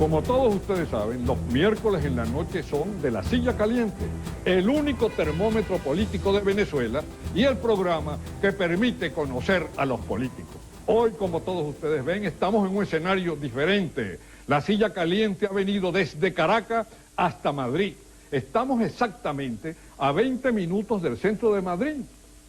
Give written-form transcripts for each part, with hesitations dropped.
Como todos ustedes saben, los miércoles en la noche son de La Silla Caliente, el único termómetro político de Venezuela y el programa que permite conocer a los políticos. Hoy, como todos ustedes ven, estamos en un escenario diferente. La Silla Caliente ha venido desde Caracas hasta Madrid. Estamos exactamente a 20 minutos del centro de Madrid,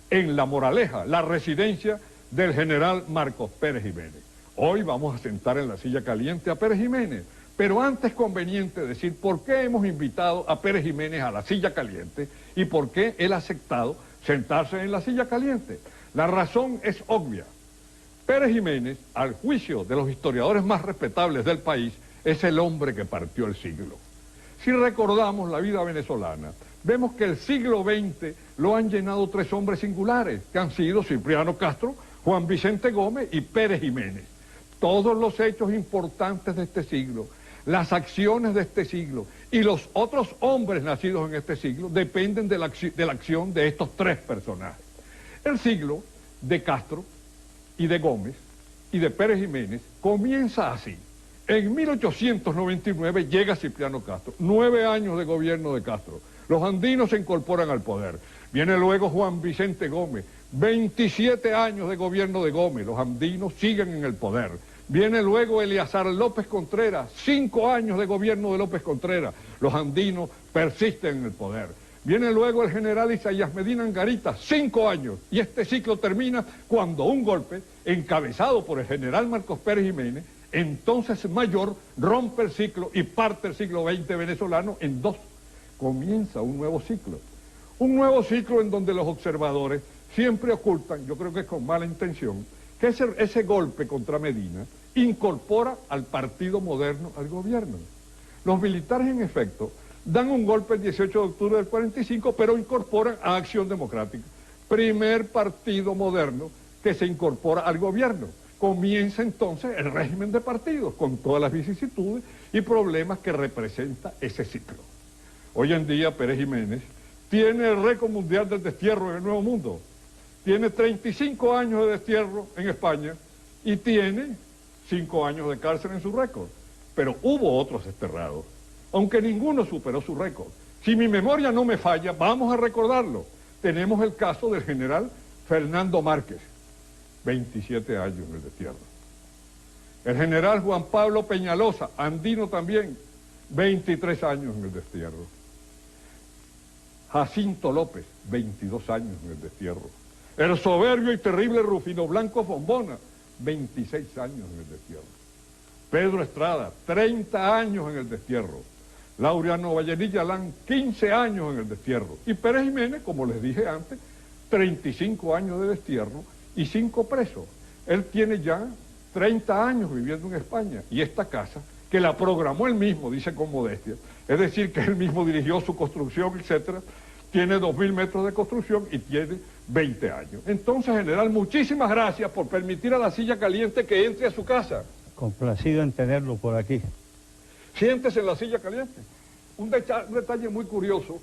en La Moraleja, la residencia del general Marcos Pérez Jiménez. Hoy vamos a sentar en la Silla Caliente a Pérez Jiménez, pero antes es conveniente decir por qué hemos invitado a Pérez Jiménez a la Silla Caliente y por qué él ha aceptado sentarse en la Silla Caliente. La razón es obvia. Pérez Jiménez, al juicio de los historiadores más respetables del país, es el hombre que partió el siglo. Si recordamos la vida venezolana, vemos que el siglo XX lo han llenado tres hombres singulares, que han sido Cipriano Castro, Juan Vicente Gómez y Pérez Jiménez. Todos los hechos importantes de este siglo, las acciones de este siglo y los otros hombres nacidos en este siglo dependen de la acción de estos tres personajes. El siglo de Castro y de Gómez y de Pérez Jiménez comienza así. En 1899 llega Cipriano Castro, 9 años de gobierno de Castro. Los andinos se incorporan al poder. Viene luego Juan Vicente Gómez, 27 años de gobierno de Gómez, los andinos siguen en el poder. Viene luego Eleazar López Contreras, 5 años de gobierno de López Contreras, los andinos persisten en el poder. Viene luego el general Isaías Medina Angarita, 5 años, y este ciclo termina cuando un golpe, encabezado por el general Marcos Pérez Jiménez, entonces mayor, rompe el ciclo y parte el siglo XX venezolano en dos. Comienza un nuevo ciclo. Un nuevo ciclo en donde los observadores siempre ocultan, yo creo que es con mala intención, que ese golpe contra Medina incorpora al Partido Moderno al gobierno. Los militares, en efecto, dan un golpe el 18 de octubre del 45, pero incorporan a Acción Democrática. Primer partido moderno que se incorpora al gobierno. Comienza entonces el régimen de partidos, con todas las vicisitudes y problemas que representa ese ciclo. Hoy en día Pérez Jiménez tiene el récord mundial del destierro en el Nuevo Mundo. Tiene 35 años de destierro en España y tiene 5 años de cárcel en su récord. Pero hubo otros desterrados, aunque ninguno superó su récord. Si mi memoria no me falla, vamos a recordarlo. Tenemos el caso del general Fernando Márquez, 27 años en el destierro. El general Juan Pablo Peñalosa, andino también, 23 años en el destierro. Jacinto López, 22 años en el destierro. El soberbio y terrible Rufino Blanco Fombona, 26 años en el destierro. Pedro Estrada, 30 años en el destierro. Laureano Vallenilla Alán, 15 años en el destierro. Y Pérez Jiménez, como les dije antes, 35 años de destierro y 5 presos. Él tiene ya 30 años viviendo en España. Y esta casa, que la programó él mismo, dice con modestia, es decir, que él mismo dirigió su construcción, etcétera, tiene 2.000 metros de construcción y tiene 20 años. Entonces, general, muchísimas gracias por permitir a la Silla Caliente que entre a su casa. Complacido en tenerlo por aquí. Siéntese en la Silla Caliente. Un detalle muy curioso,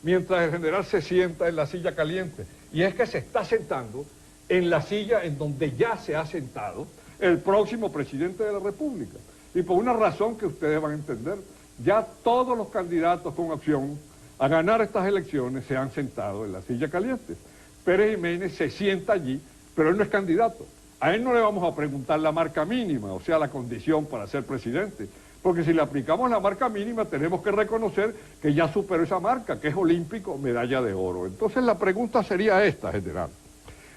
mientras el general se sienta en la Silla Caliente, y es que se está sentando en la silla en donde ya se ha sentado el próximo presidente de la República. Y por una razón que ustedes van a entender, ya todos los candidatos con opción a ganar estas elecciones se han sentado en la Silla Caliente. Pérez Jiménez se sienta allí, pero él no es candidato. A él no le vamos a preguntar la marca mínima, o sea, la condición para ser presidente, porque si le aplicamos la marca mínima tenemos que reconocer que ya superó esa marca, que es olímpico, medalla de oro. Entonces la pregunta sería esta, general.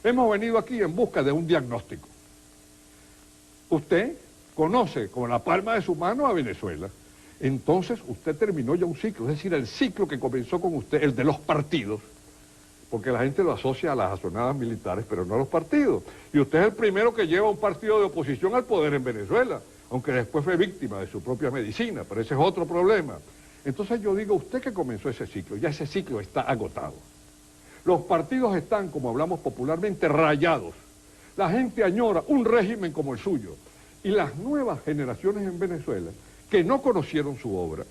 Hemos venido aquí en busca de un diagnóstico. Usted conoce con la palma de su mano a Venezuela. Entonces usted terminó ya un ciclo, es decir, el ciclo que comenzó con usted, el de los partidos, porque la gente lo asocia a las azonadas militares, pero no a los partidos. Y usted es el primero que lleva un partido de oposición al poder en Venezuela, aunque después fue víctima de su propia medicina, pero ese es otro problema. Entonces yo digo, usted que comenzó ese ciclo, ya ese ciclo está agotado. Los partidos están, como hablamos popularmente, rayados. La gente añora un régimen como el suyo. Y las nuevas generaciones en Venezuela, que no conocieron su obra,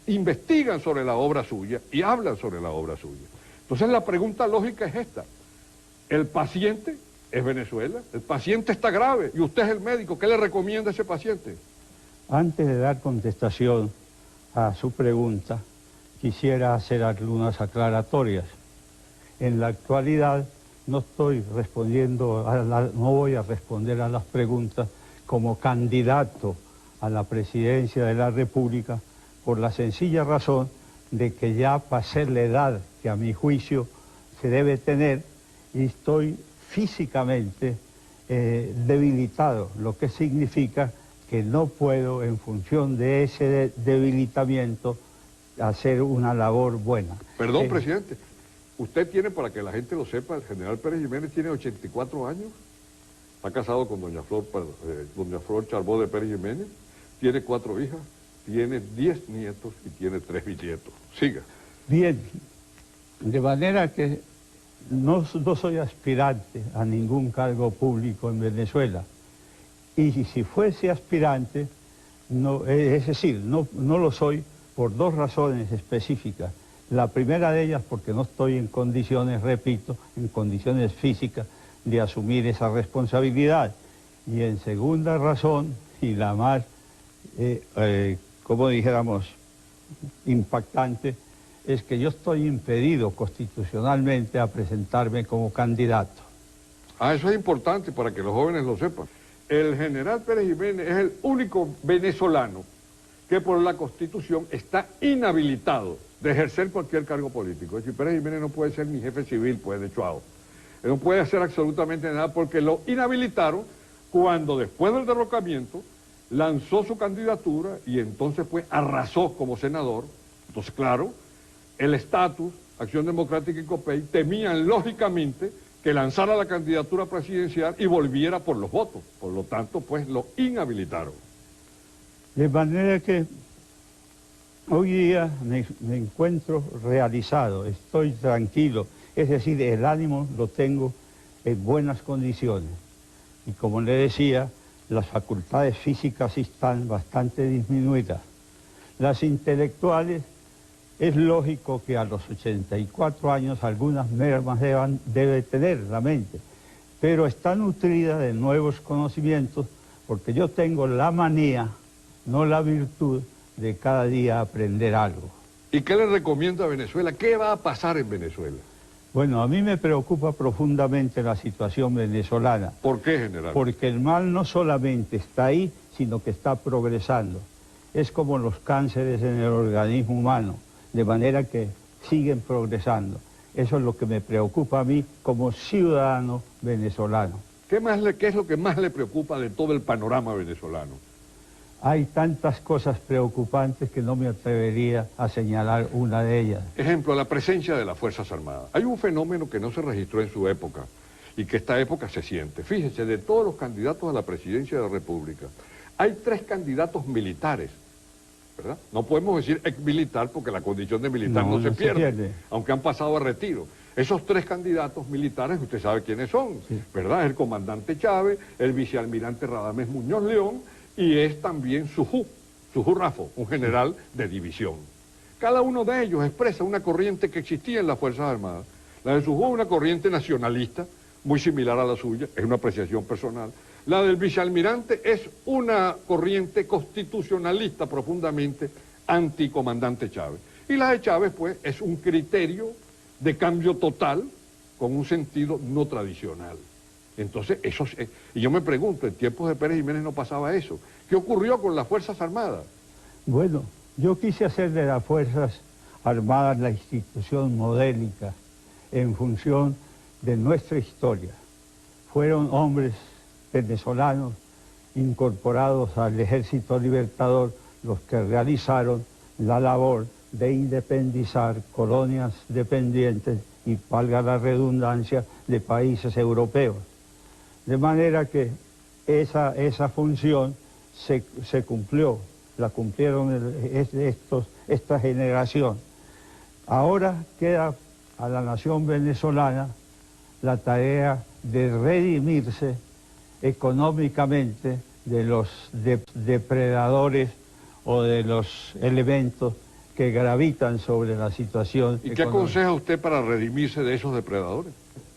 investigan sobre la obra suya y hablan sobre la obra suya. Entonces la pregunta lógica es esta. El paciente es Venezuela, el paciente está grave y usted es el médico, ¿qué le recomienda a ese paciente? Antes de dar contestación a su pregunta, quisiera hacer algunas aclaratorias. En la actualidad no estoy respondiendo, no voy a responder a las preguntas como candidato a la presidencia de la República, por la sencilla razón de que ya pasé la edad que a mi juicio se debe tener y estoy físicamente debilitado, lo que significa que no puedo, en función de ese debilitamiento, hacer una labor buena. Perdón, presidente, usted tiene, para que la gente lo sepa, el general Pérez Jiménez tiene 84 años, está casado con doña Flor Charbó de Pérez Jiménez, tiene 4 hijas, tiene 10 nietos y tiene 3 bisnietos. Siga. Bien, de manera que no soy aspirante a ningún cargo público en Venezuela. Y si fuese aspirante, no, es decir, no lo soy por 2 razones específicas. La primera de ellas porque no estoy en condiciones, repito, en condiciones físicas de asumir esa responsabilidad. Y en segunda razón, y la más, como dijéramos, impactante, es que yo estoy impedido constitucionalmente a presentarme como candidato. Ah, eso es importante para que los jóvenes lo sepan. El general Pérez Jiménez es el único venezolano que por la Constitución está inhabilitado de ejercer cualquier cargo político. Es decir, Pérez Jiménez no puede ser ni jefe civil, pues, de Chuao. Él no puede hacer absolutamente nada porque lo inhabilitaron cuando, después del derrocamiento, lanzó su candidatura y entonces, pues, arrasó como senador. Entonces, claro, el estatus, Acción Democrática y COPEI temían, lógicamente, que lanzara la candidatura presidencial y volviera por los votos. Por lo tanto, pues, lo inhabilitaron. De manera que hoy día me encuentro realizado, estoy tranquilo, es decir, el ánimo lo tengo en buenas condiciones. Y como le decía, las facultades físicas están bastante disminuidas. Las intelectuales, es lógico que a los 84 años algunas mermas debe tener la mente, pero está nutrida de nuevos conocimientos porque yo tengo la manía, no la virtud, de cada día aprender algo. ¿Y qué le recomienda a Venezuela? ¿Qué va a pasar en Venezuela? Bueno, a mí me preocupa profundamente la situación venezolana. ¿Por qué, general? Porque el mal no solamente está ahí, sino que está progresando. Es como los cánceres en el organismo humano, de manera que siguen progresando. Eso es lo que me preocupa a mí como ciudadano venezolano. ¿Qué es lo que más le preocupa de todo el panorama venezolano? Hay tantas cosas preocupantes que no me atrevería a señalar una de ellas. Ejemplo, la presencia de las Fuerzas Armadas. Hay un fenómeno que no se registró en su época y que esta época se siente. Fíjese, de todos los candidatos a la presidencia de la República, hay 3 candidatos militares, ¿verdad? No podemos decir ex-militar porque la condición de militar no se pierde, aunque han pasado a retiro. Esos 3 candidatos militares, usted sabe quiénes son, sí, ¿verdad? El comandante Chávez, el vicealmirante Radamés Muñoz León y es también Sujú Rafo, un general de división. Cada uno de ellos expresa una corriente que existía en las Fuerzas Armadas. La de Sujú es una corriente nacionalista, muy similar a la suya, es una apreciación personal. La del vicealmirante es una corriente constitucionalista profundamente anticomandante Chávez. Y la de Chávez, pues, es un criterio de cambio total con un sentido no tradicional. Entonces, y yo me pregunto, en tiempos de Pérez Jiménez no pasaba eso. ¿Qué ocurrió con las Fuerzas Armadas? Bueno, yo quise hacer de las Fuerzas Armadas la institución modélica en función de nuestra historia. Fueron hombres venezolanos incorporados al Ejército Libertador los que realizaron la labor de independizar colonias dependientes y, valga la redundancia, de países europeos. De manera que esa función se cumplió, la cumplieron esta generación. Ahora queda a la nación venezolana la tarea de redimirse económicamente de los depredadores o de los elementos que gravitan sobre la situación económica. ¿Y qué aconseja usted para redimirse de esos depredadores?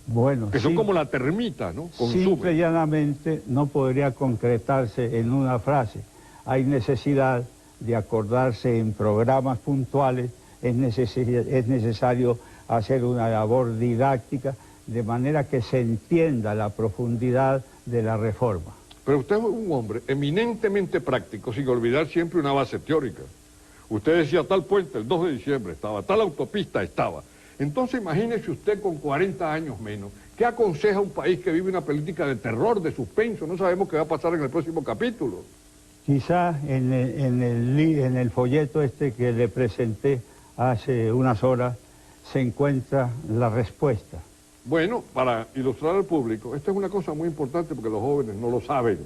Bueno, que son como la termita, ¿no? Simple y llanamente no podría concretarse en una frase. hay necesidad de acordarse en programas puntuales, es necesario hacer una labor didáctica, de manera que se entienda la profundidad de la reforma. Pero usted es un hombre eminentemente práctico, sin olvidar siempre una base teórica. Usted decía, tal puente el 2 de diciembre estaba, tal autopista estaba. Entonces imagínese usted con 40 años menos, ¿qué aconseja a un país que vive una política de terror, de suspenso? No sabemos qué va a pasar en el próximo capítulo. Quizá en el folleto este que le presenté hace unas horas se encuentra la respuesta. Bueno, para ilustrar al público, esto es una cosa muy importante porque los jóvenes no lo saben.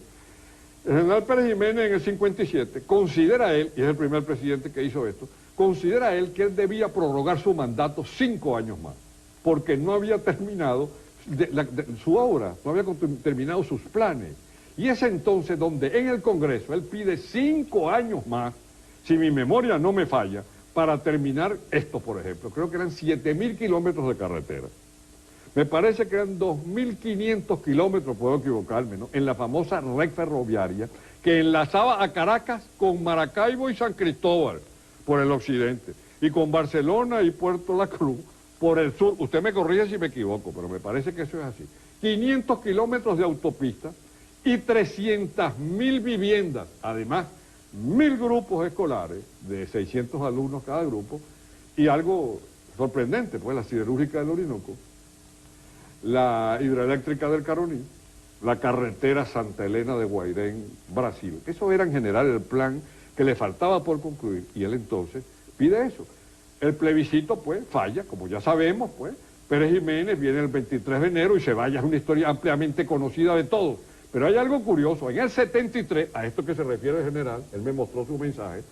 El general Pérez Jiménez en el 57 considera él, y es el primer presidente que hizo esto, considera él que él debía prorrogar su mandato 5 años más, porque no había terminado su obra, no había terminado sus planes. Y es entonces donde en el Congreso él pide 5 años más, si mi memoria no me falla, para terminar esto, por ejemplo. Creo que eran 7.000 kilómetros de carretera. Me parece que eran 2.500 kilómetros, puedo equivocarme, ¿no?, en la famosa red ferroviaria que enlazaba a Caracas con Maracaibo y San Cristóbal por el occidente, y con Barcelona y Puerto La Cruz por el sur. Usted me corrige si me equivoco, pero me parece que eso es así. 500 kilómetros de autopista y 300.000 viviendas, además 1.000 grupos escolares de 600 alumnos cada grupo, y algo sorprendente, pues la siderúrgica del Orinoco, la hidroeléctrica del Caroní, la carretera Santa Elena de Guairén, Brasil. Eso era en general el plan que le faltaba por concluir, y él entonces pide eso. El plebiscito, pues, falla, como ya sabemos, pues. Pérez Jiménez viene el 23 de enero y se vaya, es una historia ampliamente conocida de todos. Pero hay algo curioso, en el 73, a esto que se refiere el general, él me mostró su mensaje,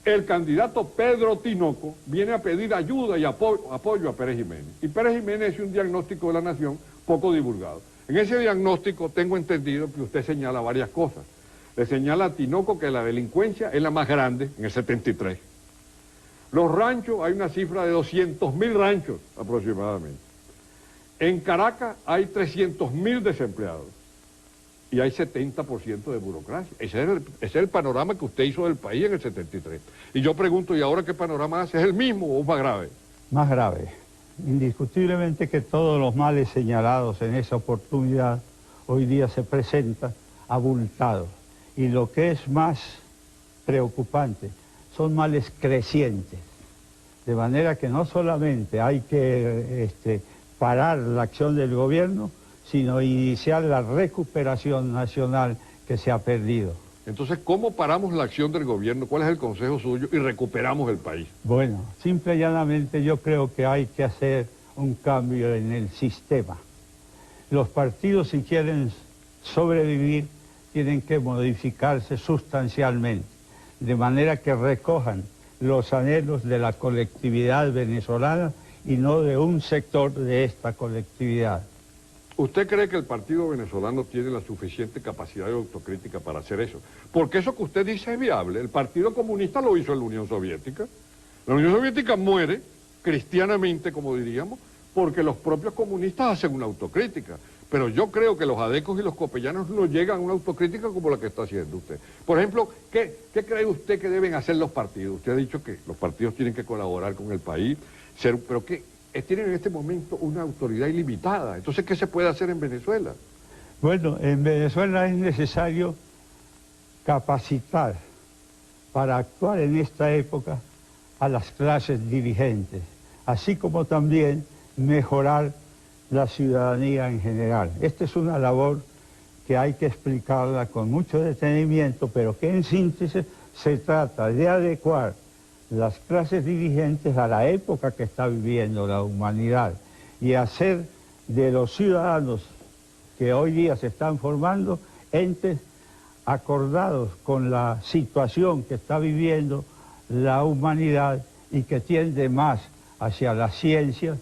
el candidato Pedro Tinoco viene a pedir ayuda y apoyo a Pérez Jiménez. Y Pérez Jiménez hace un diagnóstico de la nación poco divulgado. En ese diagnóstico tengo entendido que usted señala varias cosas. Le señala a Tinoco que la delincuencia es la más grande en el 73. Los ranchos, hay una cifra de 200.000 ranchos aproximadamente. En Caracas hay 300.000 desempleados. Y hay 70% de burocracia. Ese es el panorama que usted hizo del país en el 73. Y yo pregunto, ¿y ahora qué panorama hace? ¿Es el mismo o más grave? Más grave. Indiscutiblemente que todos los males señalados en esa oportunidad hoy día se presentan abultados. Y lo que es más preocupante, son males crecientes. De manera que no solamente hay que parar la acción del gobierno, sino iniciar la recuperación nacional que se ha perdido. Entonces, ¿cómo paramos la acción del gobierno? ¿Cuál es el consejo suyo? Y recuperamos el país. Bueno, simple y llanamente yo creo que hay que hacer un cambio en el sistema. Los partidos, si quieren sobrevivir, tienen que modificarse sustancialmente, de manera que recojan los anhelos de la colectividad venezolana y no de un sector de esta colectividad. ¿Usted cree que el Partido Venezolano tiene la suficiente capacidad de autocrítica para hacer eso? Porque eso que usted dice es viable. El Partido Comunista lo hizo en la Unión Soviética. La Unión Soviética muere, cristianamente, como diríamos, porque los propios comunistas hacen una autocrítica. Pero yo creo que los adecos y los copellanos no llegan a una autocrítica como la que está haciendo usted. Por ejemplo, ¿qué cree usted que deben hacer los partidos? Usted ha dicho que los partidos tienen que colaborar con el país, pero ¿qué? Tienen en este momento una autoridad ilimitada. Entonces, ¿qué se puede hacer en Venezuela? Bueno, en Venezuela es necesario capacitar para actuar en esta época a las clases dirigentes, así como también mejorar la ciudadanía en general. Esta es una labor que hay que explicarla con mucho detenimiento, pero que en síntesis se trata de adecuar las clases dirigentes a la época que está viviendo la humanidad y hacer de los ciudadanos que hoy día se están formando entes acordados con la situación que está viviendo la humanidad y que tiende más hacia la ciencia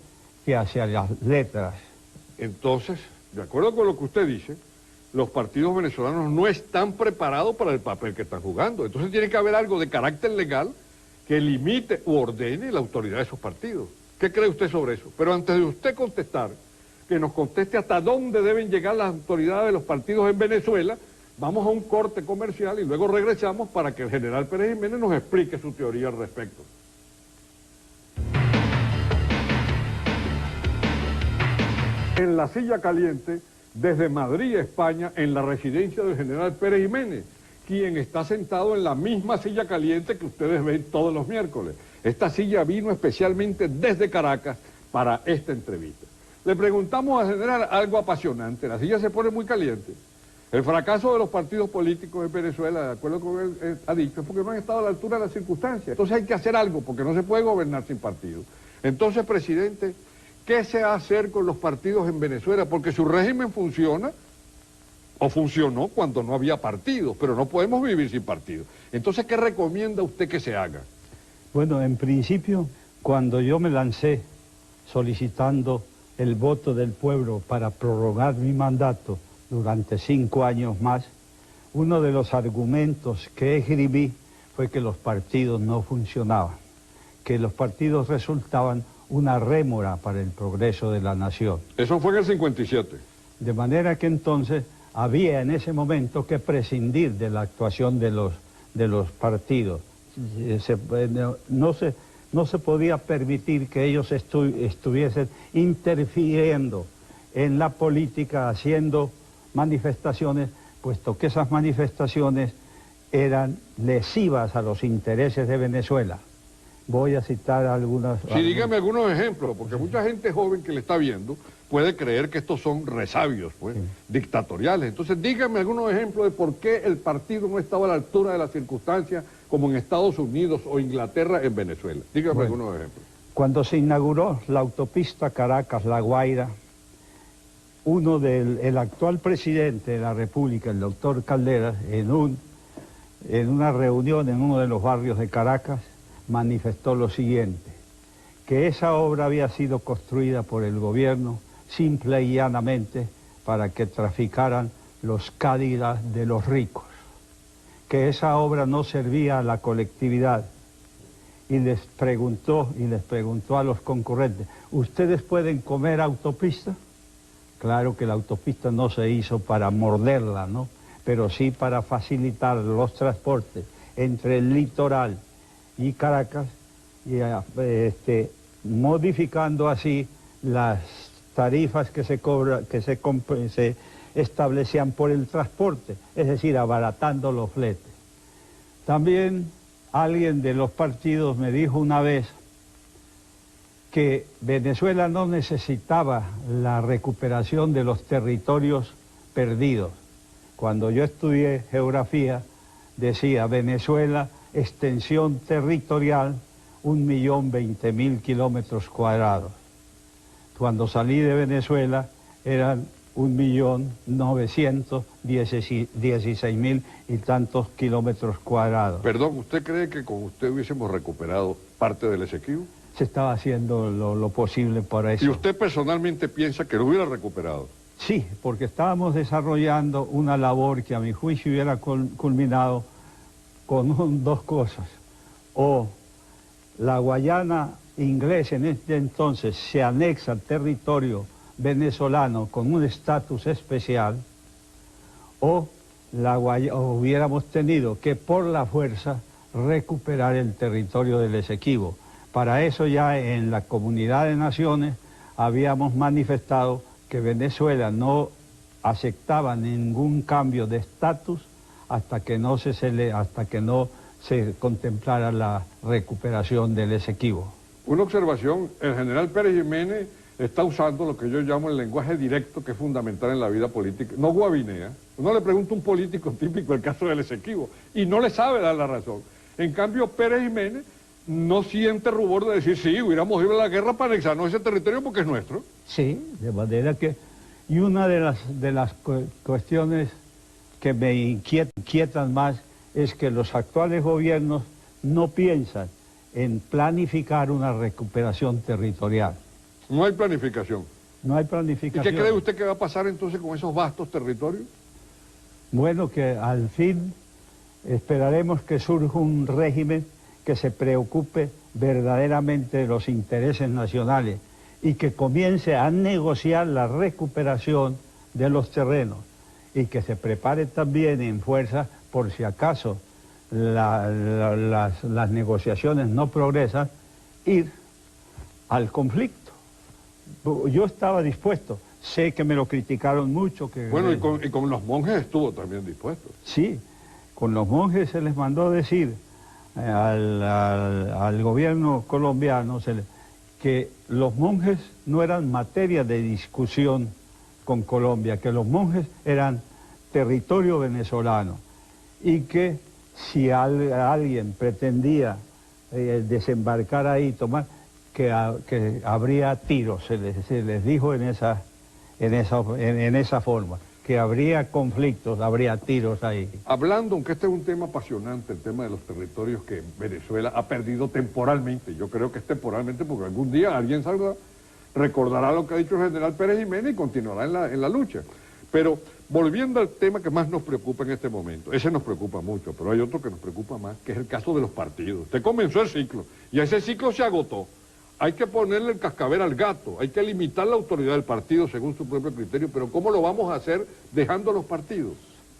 que hacia las letras. Entonces, de acuerdo con lo que usted dice, los partidos venezolanos no están preparados para el papel que están jugando. Entonces tiene que haber algo de carácter legal que limite u ordene la autoridad de esos partidos. ¿Qué cree usted sobre eso? Pero antes de usted contestar, que nos conteste hasta dónde deben llegar las autoridades de los partidos en Venezuela, Vamos a un corte comercial y luego regresamos para que el general Pérez Jiménez nos explique su teoría al respecto. En la silla caliente, desde Madrid, España, en la residencia del general Pérez Jiménez, quien está sentado en la misma silla caliente que ustedes ven todos los miércoles. Esta silla vino especialmente desde Caracas para esta entrevista. Le preguntamos al general algo apasionante, la silla se pone muy caliente. El fracaso de los partidos políticos en Venezuela, de acuerdo con él ha dicho, es porque no han estado a la altura de las circunstancias. Entonces hay que hacer algo, porque no se puede gobernar sin partidos. Entonces, presidente, ¿qué se va a hacer con los partidos en Venezuela? Porque su régimen funciona, o funcionó cuando no había partidos, pero no podemos vivir sin partidos. Entonces, ¿qué recomienda usted que se haga? Bueno, en principio, cuando yo me lancé solicitando el voto del pueblo para prorrogar mi mandato durante 5 años más, uno de los argumentos que escribí fue que los partidos no funcionaban, que los partidos resultaban una rémora para el progreso de la nación. Eso fue en el 57. De manera que entonces había en ese momento que prescindir de la actuación de los partidos. No se podía permitir que ellos estuviesen interfiriendo en la política, haciendo manifestaciones, puesto que esas manifestaciones eran lesivas a los intereses de Venezuela. Voy a citar algunas... Sí, dígame algunos ejemplos, porque mucha gente joven que le está viendo puede creer que estos son resabios, pues, sí, dictatoriales. Entonces, dígame algunos ejemplos de por qué el partido no estaba a la altura de las circunstancias, como en Estados Unidos o Inglaterra en Venezuela. Dígame algunos ejemplos. Cuando se inauguró la autopista Caracas-La Guaira, el actual presidente de la República, el doctor Caldera, en una reunión en uno de los barrios de Caracas, manifestó lo siguiente, que esa obra había sido construida por el gobierno simple y llanamente para que traficaran los Cadillacs de los ricos, que esa obra no servía a la colectividad, y les preguntó a los concurrentes, ¿ustedes pueden comer autopista? Claro que la autopista no se hizo para morderla, ¿no?, pero sí para facilitar los transportes entre el litoral y Caracas, y modificando así las tarifas que se establecían por el transporte, es decir, abaratando los fletes. También alguien de los partidos me dijo una vez que Venezuela no necesitaba la recuperación de los territorios perdidos. Cuando yo estudié geografía, decía Venezuela, extensión territorial, 1.020.000 kilómetros cuadrados. Cuando salí de Venezuela eran 1.916.000 y tantos kilómetros cuadrados. Perdón, ¿usted cree que con usted hubiésemos recuperado parte del Esequibo? Se estaba haciendo lo posible para eso. ¿Y usted personalmente piensa que lo hubiera recuperado? Sí, porque estábamos desarrollando una labor que a mi juicio hubiera culminado con dos cosas. O la Guayana inglesa en este entonces se anexa al territorio venezolano con un estatus especial, o hubiéramos tenido que por la fuerza recuperar el territorio del Esequibo. Para eso ya en la Comunidad de Naciones habíamos manifestado que Venezuela no aceptaba ningún cambio de estatus hasta que no se contemplara la recuperación del Esequibo. Una observación, el general Pérez Jiménez está usando lo que yo llamo el lenguaje directo, que es fundamental en la vida política, no guabinea. Uno le pregunta a un político típico el caso del Esequibo y no le sabe dar la razón. En cambio, Pérez Jiménez no siente rubor de decir, sí, hubiéramos ido a la guerra para anexarnos ese territorio porque es nuestro. Sí, de manera que... Y una de las cuestiones que me inquietan más es que los actuales gobiernos no piensan en planificar una recuperación territorial. No hay planificación. No hay planificación. ¿Y qué cree usted que va a pasar entonces con esos vastos territorios? Bueno, que al fin esperaremos que surja un régimen que se preocupe verdaderamente de los intereses nacionales y que comience a negociar la recuperación de los terrenos y que se prepare también en fuerza por si acaso las negociaciones no progresan, ir al conflicto. Yo estaba dispuesto, sé que me lo criticaron mucho. Bueno, y con los monjes estuvo también dispuesto. Sí, con los monjes se les mandó decir al gobierno colombiano que los monjes no eran materia de discusión con Colombia, que los monjes eran territorio venezolano y que si alguien pretendía desembarcar ahí, tomar, que habría tiros, se les dijo en esa forma, que habría conflictos, habría tiros ahí. Hablando, aunque este es un tema apasionante, el tema de los territorios que Venezuela ha perdido temporalmente, yo creo que es temporalmente porque algún día alguien saldrá, recordará lo que ha dicho el general Pérez Jiménez y continuará en la lucha. Pero volviendo al tema que más nos preocupa en este momento, ese nos preocupa mucho, pero hay otro que nos preocupa más, que es el caso de los partidos. Usted comenzó el ciclo y ese ciclo se agotó. Hay que ponerle el cascabel al gato, hay que limitar la autoridad del partido según su propio criterio, pero ¿cómo lo vamos a hacer dejando los partidos?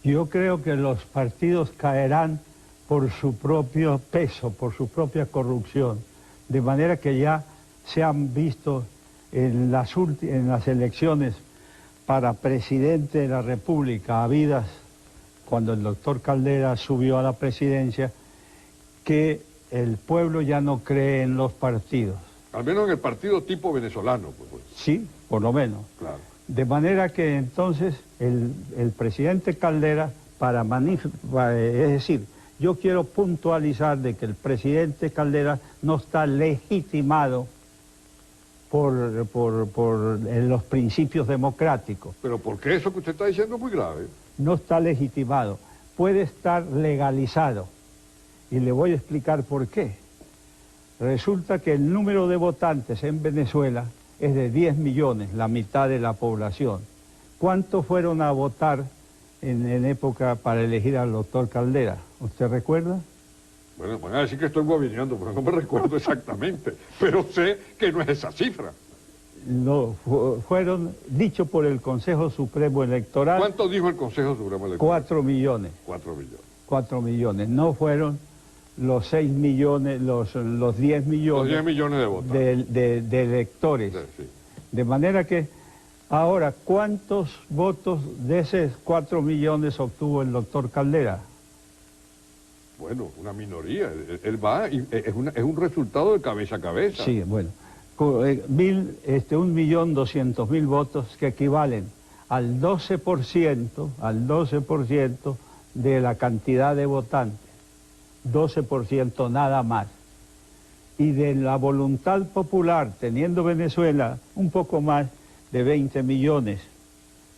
Yo creo que los partidos caerán por su propio peso, por su propia corrupción, de manera que ya se han visto en las elecciones para presidente de la República, habidas cuando el doctor Caldera subió a la presidencia, que el pueblo ya no cree en los partidos. Al menos en el partido tipo venezolano. Pues. Sí, por lo menos. Claro. De manera que entonces el presidente Caldera, es decir, yo quiero puntualizar de que el presidente Caldera no está legitimado por los principios democráticos. Pero ¿por qué eso que usted está diciendo es muy grave? No está legitimado, puede estar legalizado. Y le voy a explicar por qué. Resulta que el número de votantes en Venezuela es de 10 millones, la mitad de la población. ¿Cuántos fueron a votar en época para elegir al doctor Caldera? ¿Usted recuerda? Bueno, van a decir que estoy guabineando, pero no me recuerdo exactamente. Pero sé que no es esa cifra. No, fueron dicho por el Consejo Supremo Electoral. ¿Cuánto dijo el Consejo Supremo Electoral? 4 millones. 4 millones. 4 millones. No fueron los 6 millones, los 10 millones. Los 10 millones de votantes. De electores. Sí. De manera que, ahora, ¿cuántos votos de esos 4 millones obtuvo el doctor Caldera? Bueno, una minoría. Él va, y es un resultado de cabeza a cabeza. Sí, bueno. 1.200.000 votos que equivalen al 12% de la cantidad de votantes. 12% nada más. Y de la voluntad popular, teniendo Venezuela un poco más de 20 millones,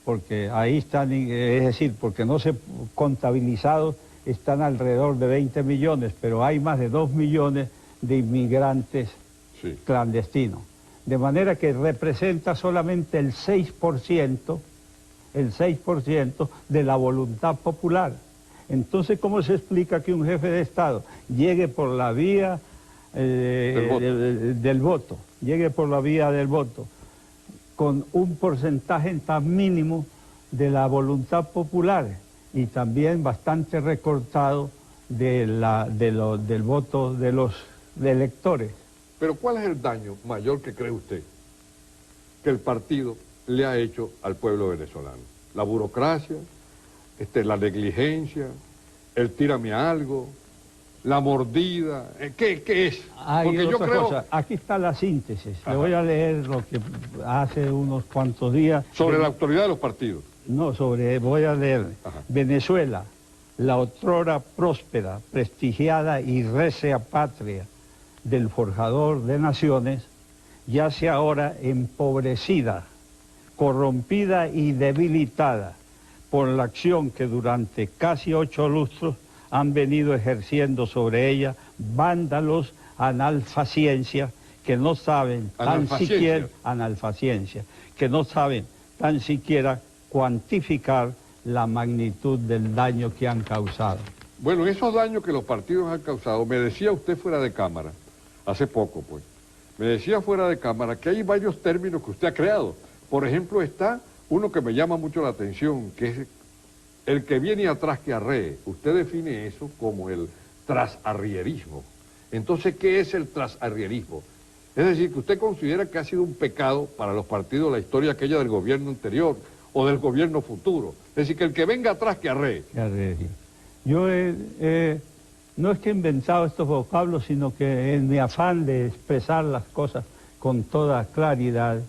porque ahí están, es decir, porque no se contabilizados, están alrededor de 20 millones, pero hay más de 2 millones de inmigrantes clandestinos. De manera que representa solamente el 6% de la voluntad popular. Entonces, ¿cómo se explica que un jefe de Estado llegue por la vía del voto, llegue por la vía del voto, con un porcentaje tan mínimo de la voluntad popular y también bastante recortado del voto de los electores? Pero ¿cuál es el daño mayor que cree usted que el partido le ha hecho al pueblo venezolano? ¿La burocracia? ¿La negligencia? ¿El tírame a algo? ¿La mordida? ¿Qué es? Porque yo creo... cosa. Aquí está la síntesis. Le voy a leer lo que hace unos cuantos días... ¿Sobre la autoridad de los partidos? No, voy a leer. Venezuela, la otrora próspera, prestigiada y recia patria del forjador de naciones, yace ahora empobrecida, corrompida y debilitada por la acción que durante casi 8 lustros han venido ejerciendo sobre ella vándalos analfaciencia que no saben tan siquiera cuantificar la magnitud del daño que han causado. Bueno, esos daños que los partidos han causado, me decía usted fuera de cámara, hace poco pues, me decía fuera de cámara que hay varios términos que usted ha creado. Por ejemplo, está uno que me llama mucho la atención, que es el que viene atrás que arree. Usted define eso como el trasarrierismo. Entonces, ¿qué es el trasarrierismo? Es decir, que usted considera que ha sido un pecado para los partidos la historia aquella del gobierno anterior o del gobierno futuro. Es decir, que el que venga atrás que arree. Que arree. Yo no es que he inventado estos vocablos, sino que en mi afán de expresar las cosas con toda claridad,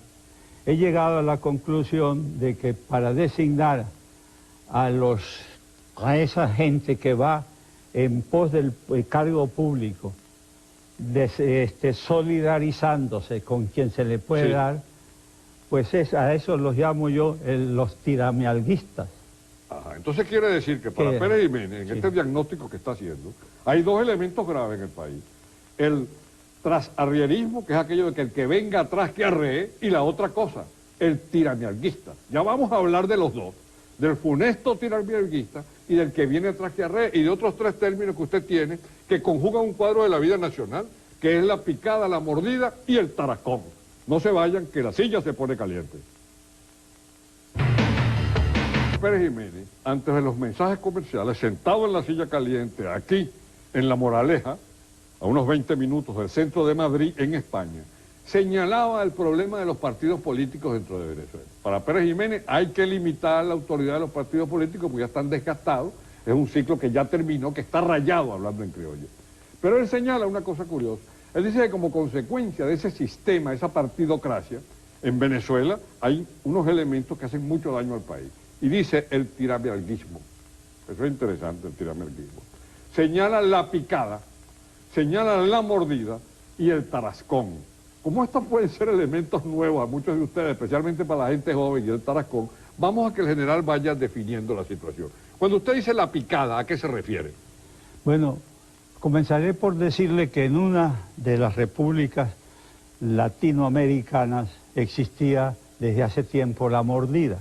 he llegado a la conclusión de que para designar a esa gente que va en pos del cargo público, solidarizándose con quien se le puede dar, pues a eso los llamo yo los tiramialguistas. Ajá, entonces quiere decir que para Pérez Jiménez, en este diagnóstico que está haciendo, hay dos elementos graves en el país. El trasarrierismo, que es aquello de que el que venga atrás que arree, y la otra cosa, el tiramialguista. Ya vamos a hablar de los dos, del funesto tiramialguista y del que viene atrás que arree, y de otros tres términos que usted tiene que conjugan un cuadro de la vida nacional, que es la picada, la mordida y el tarascón. No se vayan, que la silla se pone caliente. Pérez Jiménez, antes de los mensajes comerciales, sentado en la silla caliente, aquí, en La Moraleja, a unos 20 minutos del centro de Madrid, en España, señalaba el problema de los partidos políticos dentro de Venezuela. Para Pérez Jiménez hay que limitar la autoridad de los partidos políticos porque ya están desgastados, es un ciclo que ya terminó, que está rayado, hablando en criollo. Pero él señala una cosa curiosa, él dice que como consecuencia de ese sistema, esa partidocracia, en Venezuela hay unos elementos que hacen mucho daño al país. Y dice el tiramialguismo, eso es interesante, el tiramialguismo. Señala la picada, señala la mordida y el tarascón. Como estos pueden ser elementos nuevos a muchos de ustedes, especialmente para la gente joven y el tarascón, vamos a que el general vaya definiendo la situación. Cuando usted dice la picada, ¿a qué se refiere? Bueno, comenzaré por decirle que en una de las repúblicas latinoamericanas existía desde hace tiempo la mordida,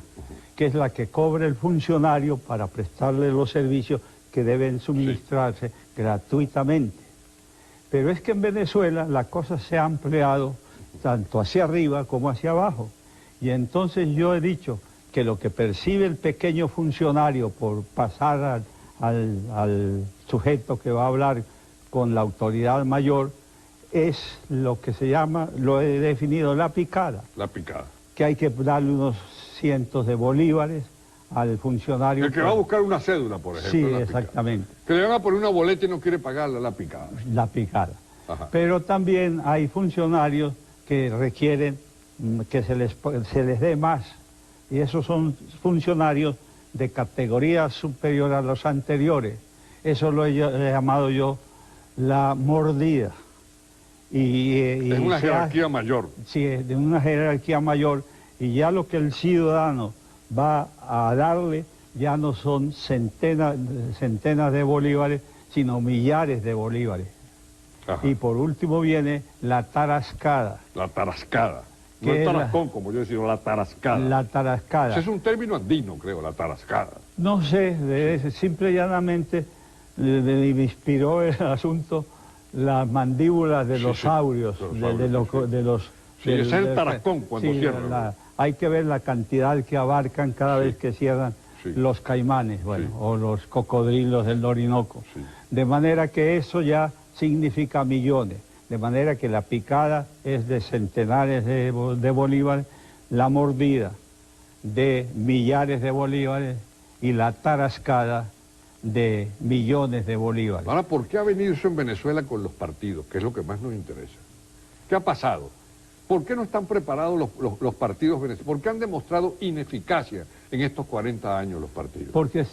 que es la que cobra el funcionario para prestarle los servicios que deben suministrarse gratuitamente. Pero es que en Venezuela la cosa se ha ampliado tanto hacia arriba como hacia abajo. Y entonces yo he dicho que lo que percibe el pequeño funcionario por pasar al sujeto que va a hablar con la autoridad mayor es lo que se llama, lo he definido, la picada. La picada. Que hay que darle unos cientos de bolívares al funcionario. El que va a buscar una cédula, por ejemplo. Sí, exactamente. Que le van a poner una boleta y no quiere pagarla, la picada. La picada. Ajá. Pero también hay funcionarios que requieren que se les dé más. Y esos son funcionarios de categoría superior a los anteriores. Eso lo he llamado yo la mordida. Es una jerarquía mayor. Sí, es de una jerarquía mayor. Y ya lo que el ciudadano va a darle ya no son centenas de bolívares, sino millares de bolívares. Ajá. Y por último viene la tarascada. La tarascada. No el tarascón, como yo decía, la tarascada. La tarascada. Ese es un término andino, creo, la tarascada. No sé, simple y llanamente me inspiró el asunto las mandíbulas de los saurios, de los... Sí, ese es el tarascón cuando cierran. Hay que ver la cantidad que abarcan cada vez que cierran los caimanes, bueno, o los cocodrilos del Orinoco. Sí. De manera que eso ya significa millones. De manera que la picada es de centenares de bolívares, la mordida de millares de bolívares y la tarascada de millones de bolívares. Ahora, ¿por qué ha venido eso en Venezuela con los partidos? Que es lo que más nos interesa. ¿Qué ha pasado? ¿Por qué no están preparados los partidos venezolanos? ¿Por qué han demostrado ineficacia en estos 40 años los partidos? Porque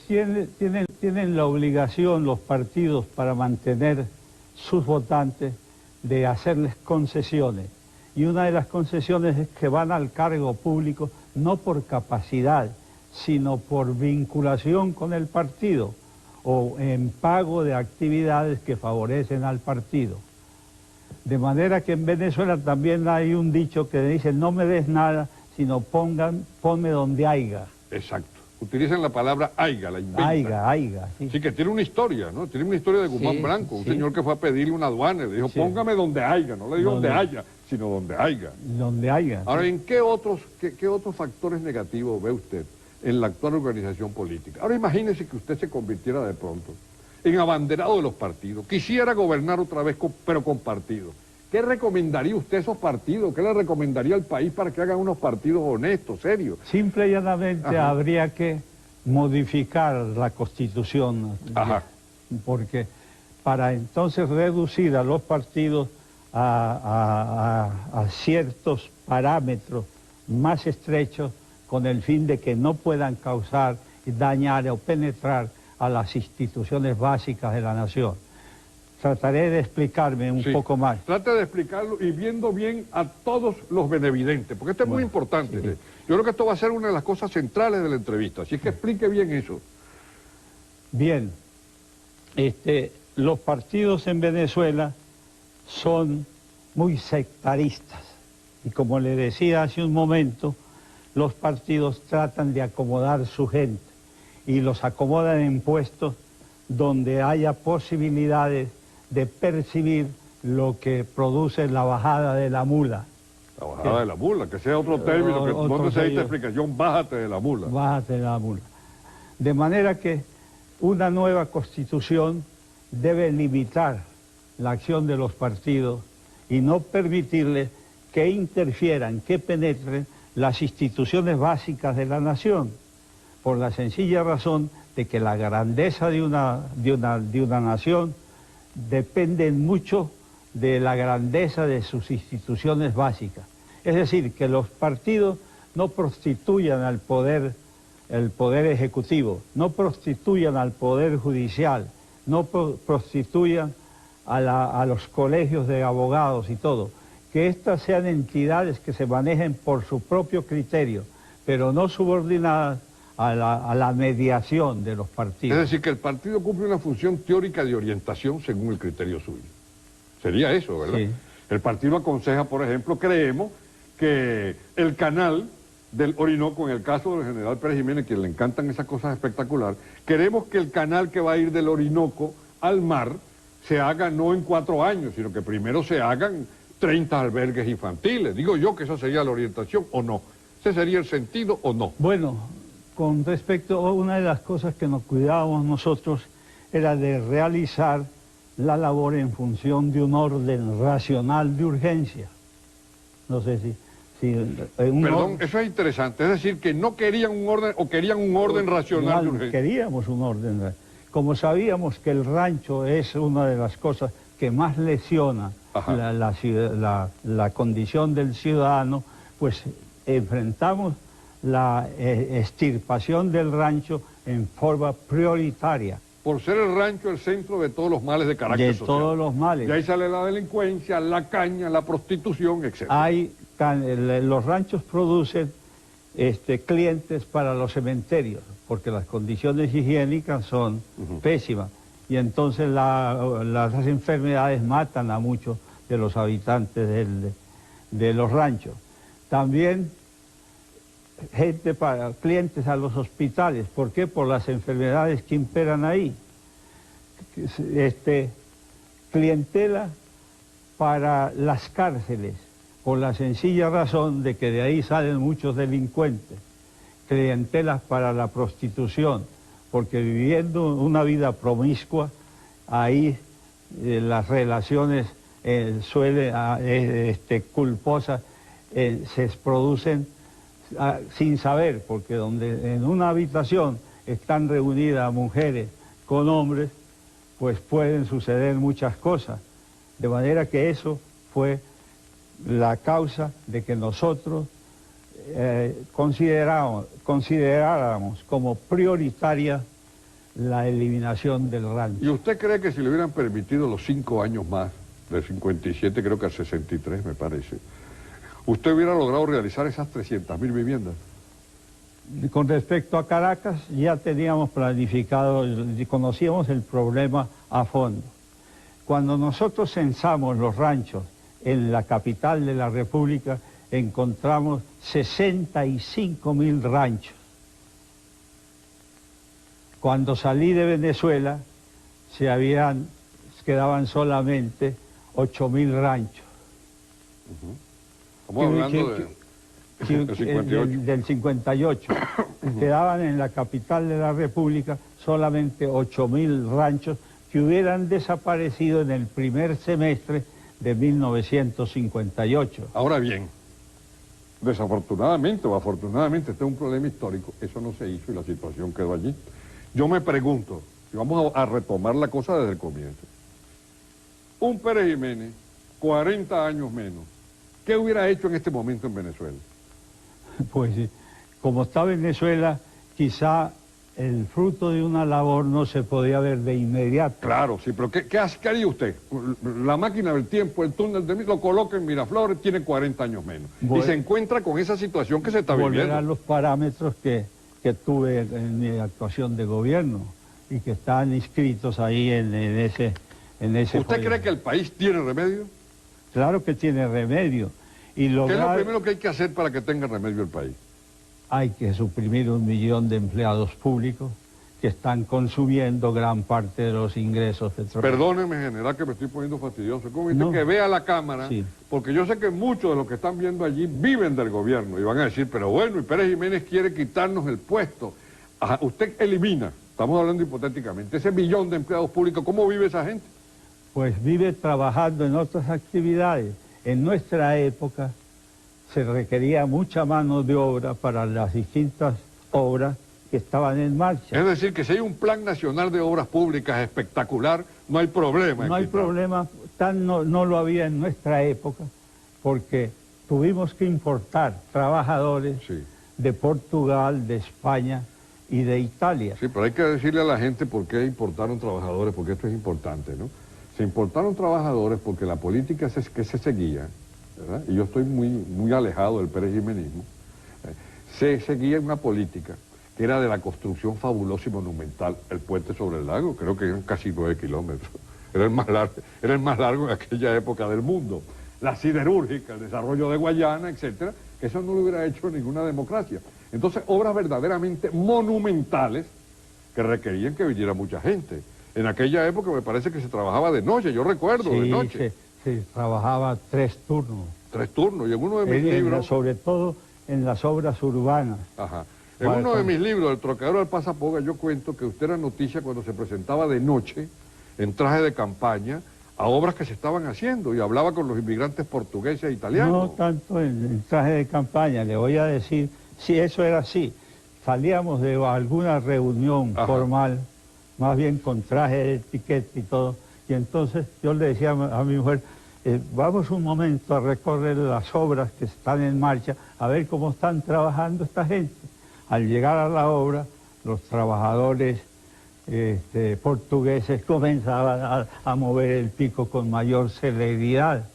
tienen la obligación los partidos para mantener sus votantes de hacerles concesiones. Y una de las concesiones es que van al cargo público no por capacidad, sino por vinculación con el partido o en pago de actividades que favorecen al partido. De manera que en Venezuela también hay un dicho que dice, no me des nada, sino ponme donde haiga. Exacto. Utilizan la palabra haiga, la inventan. Haiga, sí. Sí, que tiene una historia, ¿no? Tiene una historia de Guzmán Blanco, un señor que fue a pedirle una aduana, le dijo, póngame donde haiga, no le digo donde haya, sino donde haiga. Donde haiga. Ahora, ¿en qué otros factores negativos ve usted en la actual organización política. Ahora imagínese que usted se convirtiera de pronto en abanderado de los partidos, quisiera gobernar otra vez, pero con partidos. ¿Qué recomendaría usted a esos partidos? ¿Qué le recomendaría al país para que hagan unos partidos honestos, serios? Simple y llanamente habría que modificar la Constitución, porque para entonces reducir a los partidos a ciertos parámetros más estrechos con el fin de que no puedan causar, dañar o penetrar a las instituciones básicas de la nación. Trataré de explicarme un poco más. Trate de explicarlo y viendo bien a todos los benevidentes, porque esto es muy importante. Yo creo que esto va a ser una de las cosas centrales de la entrevista, así que explique bien eso. Bien, los partidos en Venezuela son muy sectaristas y como le decía hace un momento, los partidos tratan de acomodar su gente y los acomodan en puestos donde haya posibilidades de percibir lo que produce la bajada de la mula. La bajada de la mula, que sea otro término, que no se esta explicación, bájate de la mula. Bájate de la mula. De manera que una nueva constitución debe limitar la acción de los partidos y no permitirles que interfieran, que penetren las instituciones básicas de la nación, por la sencilla razón de que la grandeza de una nación depende mucho de la grandeza de sus instituciones básicas. Es decir, que los partidos no prostituyan al poder, el poder ejecutivo, no prostituyan al poder judicial, no prostituyan a los colegios de abogados y todo, que éstas sean entidades que se manejen por su propio criterio, pero no subordinadas a la mediación de los partidos. Es decir, que el partido cumple una función teórica de orientación según el criterio suyo. Sería eso, ¿verdad? Sí. El partido aconseja, por ejemplo, creemos que el canal del Orinoco, en el caso del general Pérez Jiménez, que le encantan esas cosas espectaculares, queremos que el canal que va a ir del Orinoco al mar se haga no en 4 años, sino que primero se hagan 30 albergues infantiles. Digo yo que esa sería la orientación, ¿o no? ¿Ese sería el sentido o no? Bueno, con respecto a una de las cosas que nos cuidábamos nosotros era de realizar la labor en función de un orden racional de urgencia. No sé si Perdón, eso es interesante. Es decir, que no querían un orden, o querían un orden racional de urgencia. Queríamos un orden. Como sabíamos que el rancho es una de las cosas que más lesiona la condición del ciudadano, pues enfrentamos la extirpación del rancho en forma prioritaria. Por ser el rancho el centro de todos los males de carácter social. De todos los males. Y ahí sale la delincuencia, la caña, la prostitución, etc. Los ranchos producen clientes para los cementerios, porque las condiciones higiénicas son pésimas. Y entonces las enfermedades matan a muchos de los habitantes de los ranchos. También clientes a los hospitales. ¿Por qué? Por las enfermedades que imperan ahí. Clientela para las cárceles, por la sencilla razón de que de ahí salen muchos delincuentes. Clientelas para la prostitución, porque viviendo una vida promiscua, ahí las relaciones culposas se producen sin saber, porque donde en una habitación están reunidas mujeres con hombres, pues pueden suceder muchas cosas. De manera que eso fue la causa de que nosotros consideráramos como prioritaria la eliminación del rancho. ¿Y usted cree que si le hubieran permitido los 5 años más, del 57 creo que al 63 me parece, usted hubiera logrado realizar esas 300.000 viviendas? Con respecto a Caracas, ya teníamos planificado, conocíamos el problema a fondo. Cuando nosotros censamos los ranchos en la capital de la República, encontramos 65.000 ranchos. Cuando salí de Venezuela, quedaban solamente 8.000 ranchos. Estamos hablando de El 58. Del 58. Quedaban en la capital de la República solamente 8.000 ranchos que hubieran desaparecido en el primer semestre de 1958. Ahora bien, desafortunadamente o afortunadamente, este es un problema histórico, eso no se hizo y la situación quedó allí. Yo me pregunto, y vamos a retomar la cosa desde el comienzo, un Pérez Jiménez, 40 años menos, ¿qué hubiera hecho en este momento en Venezuela? Pues como está Venezuela, quizá el fruto de una labor no se podía ver de inmediato. Claro, sí, pero ¿qué haría usted? La máquina del tiempo, el túnel de lo coloca en Miraflores, tiene 40 años menos. Y se encuentra con esa situación que se está viviendo. Volver a los parámetros que tuve en mi actuación de gobierno y que están inscritos ahí en ese ¿Usted cree que el país tiene remedio? Claro que tiene remedio. ¿Qué es lo primero que hay que hacer para que tenga remedio el país? Hay que suprimir 1 millón de empleados públicos que están consumiendo gran parte de los ingresos petroleros. Perdóneme, general, que me estoy poniendo fastidioso. ¿Cómo dice que vea la Cámara? Sí. Porque yo sé que muchos de los que están viendo allí viven del gobierno y van a decir, pero bueno, y Pérez Jiménez quiere quitarnos el puesto. Ajá, usted elimina, estamos hablando hipotéticamente, ese 1 millón de empleados públicos, ¿cómo vive esa gente? Pues vive trabajando en otras actividades. En nuestra época se requería mucha mano de obra para las distintas obras que estaban en marcha. Es decir, que si hay un plan nacional de obras públicas espectacular, no hay problema. No hay problema, no lo había en nuestra época, porque tuvimos que importar trabajadores de Portugal, de España y de Italia. Sí, pero hay que decirle a la gente por qué importaron trabajadores, porque esto es importante, ¿no? Se importaron trabajadores porque la política que se seguía, ¿verdad? Y yo estoy muy alejado del perejimenismo, se seguía una política que era de la construcción fabulosa y monumental, el puente sobre el lago, creo que eran casi 9 kilómetros, era el más largo en aquella época del mundo. La siderúrgica, el desarrollo de Guayana, etcétera, que eso no lo hubiera hecho ninguna democracia. Entonces, obras verdaderamente monumentales que requerían que viniera mucha gente. En aquella época me parece que se trabajaba de noche, yo recuerdo, de noche. Se trabajaba 3 turnos. 3 turnos, y en uno de mis libros... Sobre todo en las obras urbanas. Ajá. En uno de mis libros, El Trocadero del Pasapoga, yo cuento que usted era noticia cuando se presentaba de noche, en traje de campaña, a obras que se estaban haciendo, y hablaba con los inmigrantes portugueses e italianos. No tanto en traje de campaña, le voy a decir, si eso era así, salíamos de alguna reunión formal, más bien con traje de etiqueta y todo, y entonces yo le decía a mi mujer, vamos un momento a recorrer las obras que están en marcha, a ver cómo están trabajando esta gente. Al llegar a la obra, los trabajadores portugueses comenzaban a mover el pico con mayor celeridad.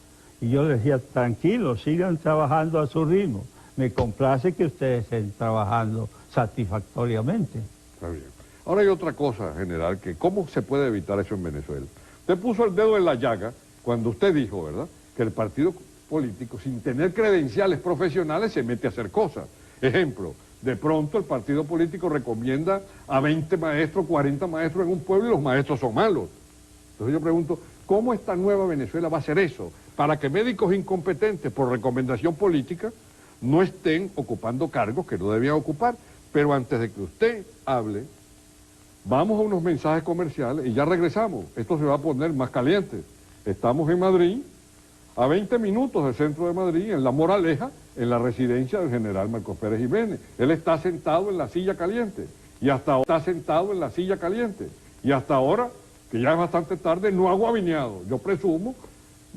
Y yo les decía, tranquilos, sigan trabajando a su ritmo. Me complace que ustedes estén trabajando satisfactoriamente. Está bien. Ahora hay otra cosa, general, que ¿cómo se puede evitar eso en Venezuela? Usted puso el dedo en la llaga cuando usted dijo, ¿verdad?, que el partido político, sin tener credenciales profesionales, se mete a hacer cosas. Ejemplo, de pronto el partido político recomienda a 20 maestros, 40 maestros en un pueblo y los maestros son malos. Entonces yo pregunto, ¿cómo esta nueva Venezuela va a hacer eso? Para que médicos incompetentes por recomendación política no estén ocupando cargos que no debían ocupar. Pero antes de que usted hable, vamos a unos mensajes comerciales y ya regresamos. Esto se va a poner más caliente. Estamos en Madrid, a 20 minutos del centro de Madrid, en La Moraleja, en la residencia del general Marcos Pérez Jiménez. Él está sentado en la silla caliente. Y hasta ahora que ya es bastante tarde, no ha guabineado. Yo presumo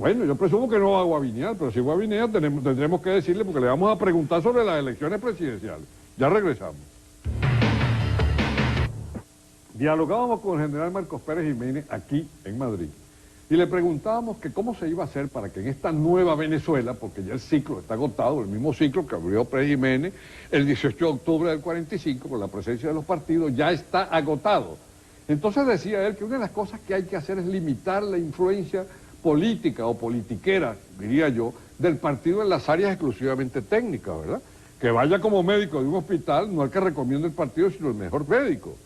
que no va a guabinear, pero si guabinea tendremos que decirle, porque le vamos a preguntar sobre las elecciones presidenciales. Ya regresamos. Dialogábamos con el general Marcos Pérez Jiménez aquí en Madrid y le preguntábamos que cómo se iba a hacer para que en esta nueva Venezuela, porque ya el ciclo está agotado, el mismo ciclo que abrió Pérez Jiménez el 18 de octubre del 45 con la presencia de los partidos, ya está agotado. Entonces decía él que una de las cosas que hay que hacer es limitar la influencia política o politiquera, diría yo, del partido en las áreas exclusivamente técnicas, ¿verdad? Que vaya como médico de un hospital, no el que recomienda el partido, sino el mejor médico.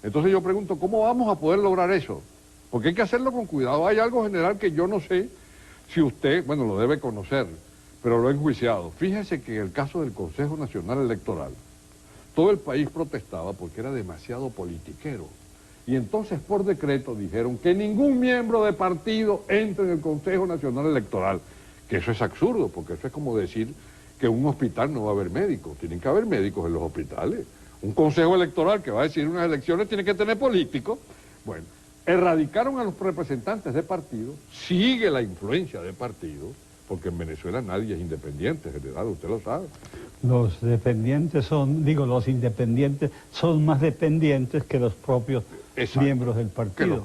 Entonces yo pregunto, ¿cómo vamos a poder lograr eso? Porque hay que hacerlo con cuidado. Hay algo general que yo no sé si usted, bueno, lo debe conocer, pero lo ha enjuiciado. Fíjese que en el caso del Consejo Nacional Electoral, todo el país protestaba porque era demasiado politiquero. Y entonces por decreto dijeron que ningún miembro de partido entre en el Consejo Nacional Electoral. Que eso es absurdo, porque eso es como decir que en un hospital no va a haber médicos. Tienen que haber médicos en los hospitales. Un consejo electoral que va a decidir unas elecciones tiene que tener políticos. Bueno, erradicaron a los representantes de partidos, sigue la influencia de partidos, porque en Venezuela nadie es independiente, general, usted lo sabe. Los independientes son más dependientes que los propios miembros del partido.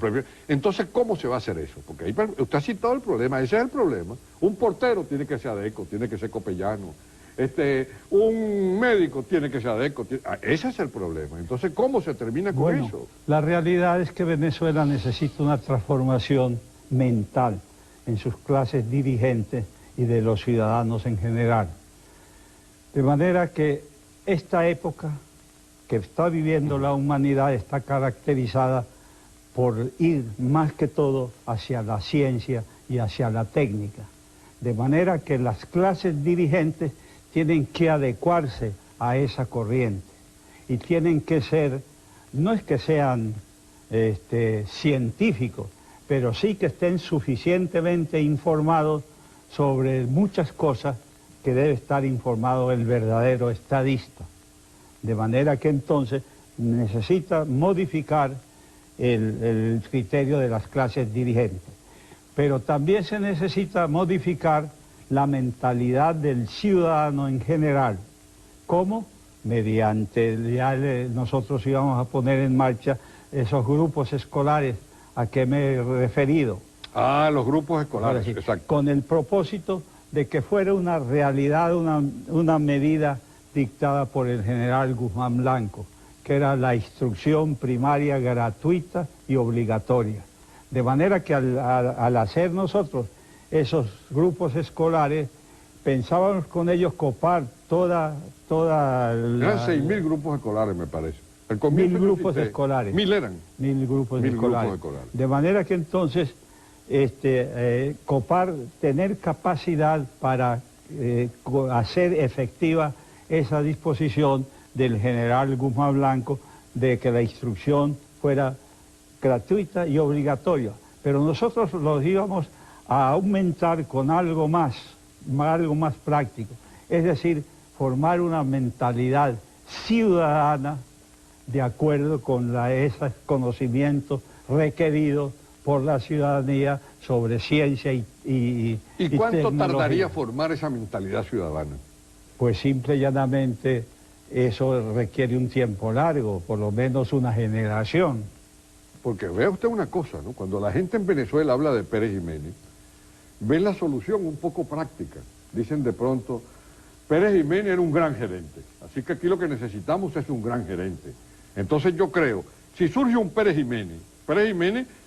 Entonces, ¿cómo se va a hacer eso? Porque ahí, usted ha citado el problema, ese es el problema. Un portero tiene que ser adeco, tiene que ser copellano. Un médico tiene que ser adeco. Ese es el problema. Entonces, ¿cómo se termina con eso? La realidad es que Venezuela necesita una transformación mental en sus clases dirigentes y de los ciudadanos en general. De manera que esta época que está viviendo la humanidad está caracterizada por ir más que todo hacia la ciencia y hacia la técnica. De manera que las clases dirigentes tienen que adecuarse a esa corriente y tienen que ser, no es que sean científicos, pero sí que estén suficientemente informados sobre muchas cosas que debe estar informado el verdadero estadista. De manera que entonces necesita modificar el criterio de las clases dirigentes. Pero también se necesita modificar la mentalidad del ciudadano en general. ¿Cómo? Mediante, nosotros íbamos a poner en marcha esos grupos escolares a que me he referido. Ah, los grupos escolares, exacto. Con el propósito de que fuera una realidad, una medida dictada por el general Guzmán Blanco, que era la instrucción primaria gratuita y obligatoria. De manera que al hacer nosotros esos grupos escolares, pensábamos con ellos copar toda Eran 6.000 grupos escolares, me parece. 1.000 grupos escolares. 1.000 eran. 1.000 grupos escolares. De manera que entonces copar, tener capacidad para hacer efectiva esa disposición del general Guzmán Blanco de que la instrucción fuera gratuita y obligatoria. Pero nosotros los íbamos a aumentar con algo más práctico. Es decir, formar una mentalidad ciudadana de acuerdo con esos conocimientos requeridos por la ciudadanía sobre ciencia y cuánto tardaría formar esa mentalidad ciudadana? Pues simple y llanamente eso requiere un tiempo largo, por lo menos una generación. Porque vea usted una cosa, ¿no? Cuando la gente en Venezuela habla de Pérez Jiménez, ven la solución un poco práctica. Dicen de pronto, Pérez Jiménez era un gran gerente, así que aquí lo que necesitamos es un gran gerente. Entonces yo creo, si surge un Pérez Jiménez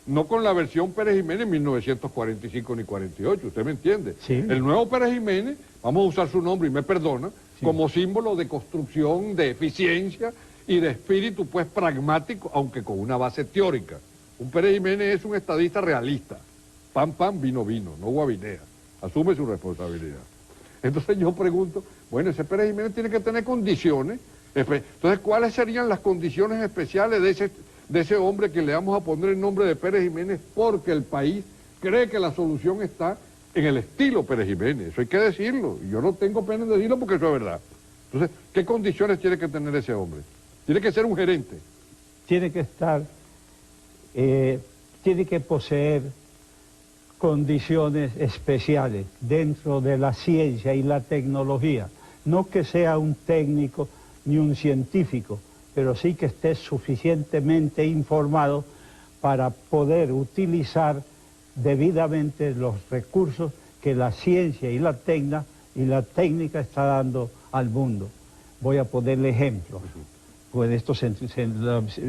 no con la versión Pérez Jiménez 1945 ni 48, ¿usted me entiende? Sí. El nuevo Pérez Jiménez, vamos a usar su nombre y me perdona, sí, como símbolo de construcción, de eficiencia y de espíritu pues pragmático, aunque con una base teórica. Un Pérez Jiménez es un estadista realista, pan, pan, vino, vino, no guabinea, asume su responsabilidad. Entonces yo pregunto, bueno, ese Pérez Jiménez tiene que tener condiciones, entonces ¿cuáles serían las condiciones especiales de ese hombre que le vamos a poner el nombre de Pérez Jiménez? Porque el país cree que la solución está en el estilo Pérez Jiménez, eso hay que decirlo, y yo no tengo pena en decirlo porque eso es verdad. Entonces, ¿qué condiciones tiene que tener ese hombre? Tiene que ser un gerente. Tiene que estar, tiene que poseer condiciones especiales dentro de la ciencia y la tecnología. No que sea un técnico ni un científico, pero sí que esté suficientemente informado para poder utilizar debidamente los recursos que la ciencia y la técnica está dando al mundo. Voy a ponerle ejemplos. Pues esto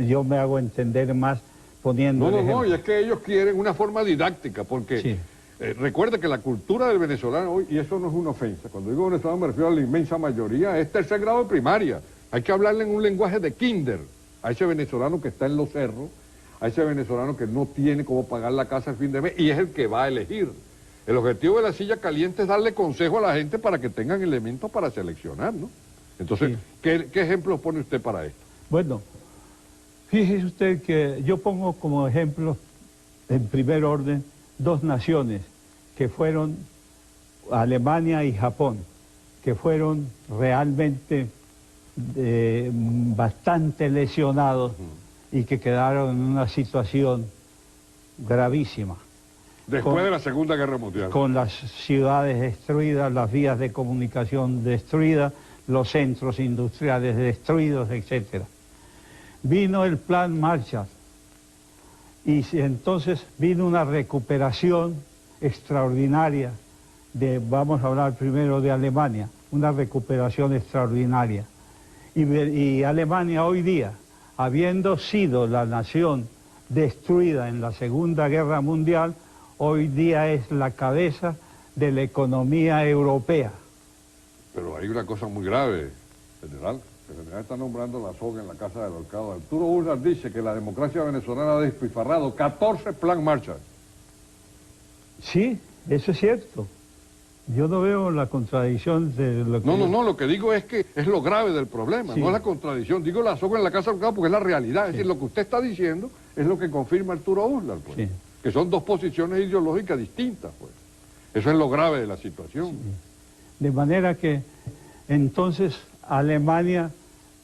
yo me hago entender más poniendo No, y es que ellos quieren una forma didáctica, porque sí. Recuerda que la cultura del venezolano hoy, y eso no es una ofensa, cuando digo venezolano me refiero a la inmensa mayoría, es tercer grado de primaria. Hay que hablarle en un lenguaje de kinder a ese venezolano que está en los cerros, a ese venezolano que no tiene cómo pagar la casa al fin de mes y es el que va a elegir. El objetivo de la silla caliente es darle consejo a la gente para que tengan elementos para seleccionar, ¿no? Entonces, Sí. ¿qué ejemplos pone usted para esto? Bueno, fíjese usted que yo pongo como ejemplo, en primer orden, dos naciones que fueron Alemania y Japón, que fueron realmente bastante lesionados y que quedaron en una situación gravísima. Después de la Segunda Guerra Mundial. Con las ciudades destruidas, las vías de comunicación destruidas, los centros industriales destruidos, etc. Vino el Plan Marshall y entonces vino una recuperación extraordinaria vamos a hablar primero de Alemania, una recuperación extraordinaria. Y Alemania hoy día, habiendo sido la nación destruida en la Segunda Guerra Mundial, hoy día es la cabeza de la economía europea. Pero hay una cosa muy grave, general. El general está nombrando la soga en la Casa del Ahorcado. Arturo Uslar dice que la democracia venezolana ha despilfarrado 14 Plan Marshall. Sí, eso es cierto. Yo no veo la contradicción de lo que... No, lo que digo es que es lo grave del problema, Sí. no es la contradicción. Digo la soga en la Casa del Ahorcado porque es la realidad. Es decir, lo que usted está diciendo es lo que confirma Arturo Uslar, pues. Sí. Que son dos posiciones ideológicas distintas, pues. Eso es lo grave de la situación. Sí. De manera que, entonces, Alemania,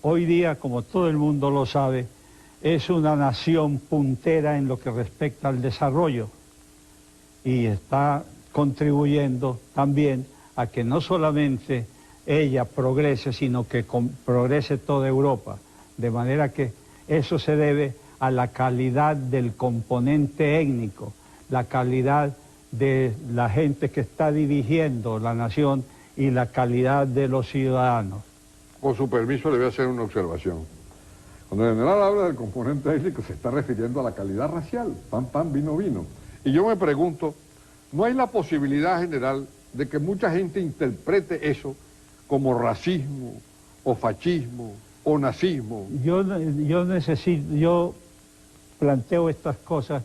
hoy día, como todo el mundo lo sabe, es una nación puntera en lo que respecta al desarrollo y está contribuyendo también a que no solamente ella progrese, sino que progrese toda Europa. De manera que eso se debe a la calidad del componente étnico, la calidad de la gente que está dirigiendo la nación y la calidad de los ciudadanos. Con su permiso le voy a hacer una observación. Cuando el general habla del componente étnico se está refiriendo a la calidad racial, pan, pan, vino, vino. Y yo me pregunto, ¿no hay la posibilidad, general, de que mucha gente interprete eso como racismo, o fascismo, o nazismo? Yo planteo estas cosas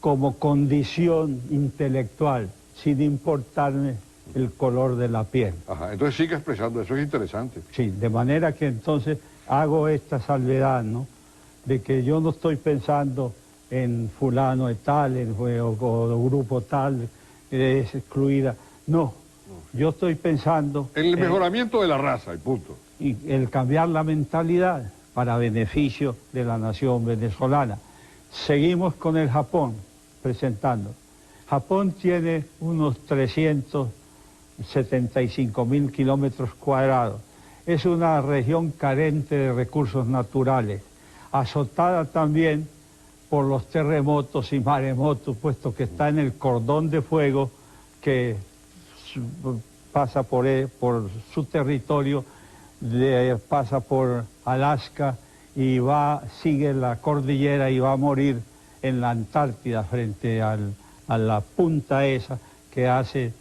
como condición intelectual, sin importarme el color de la piel. Ajá, entonces sigue expresando, eso es interesante. Sí, de manera que entonces hago esta salvedad, ¿no? De que yo no estoy pensando en fulano de tal, o grupo tal, que es excluida. No, yo estoy pensando... En el mejoramiento de la raza, y punto. Y el cambiar la mentalidad para beneficio de la nación venezolana. Seguimos con el Japón presentando. Japón tiene unos 375.000 kilómetros cuadrados. Es una región carente de recursos naturales, azotada también por los terremotos y maremotos, puesto que está en el cordón de fuego que pasa por su territorio, pasa por Alaska y sigue la cordillera y va a morir en la Antártida frente a la punta esa que hace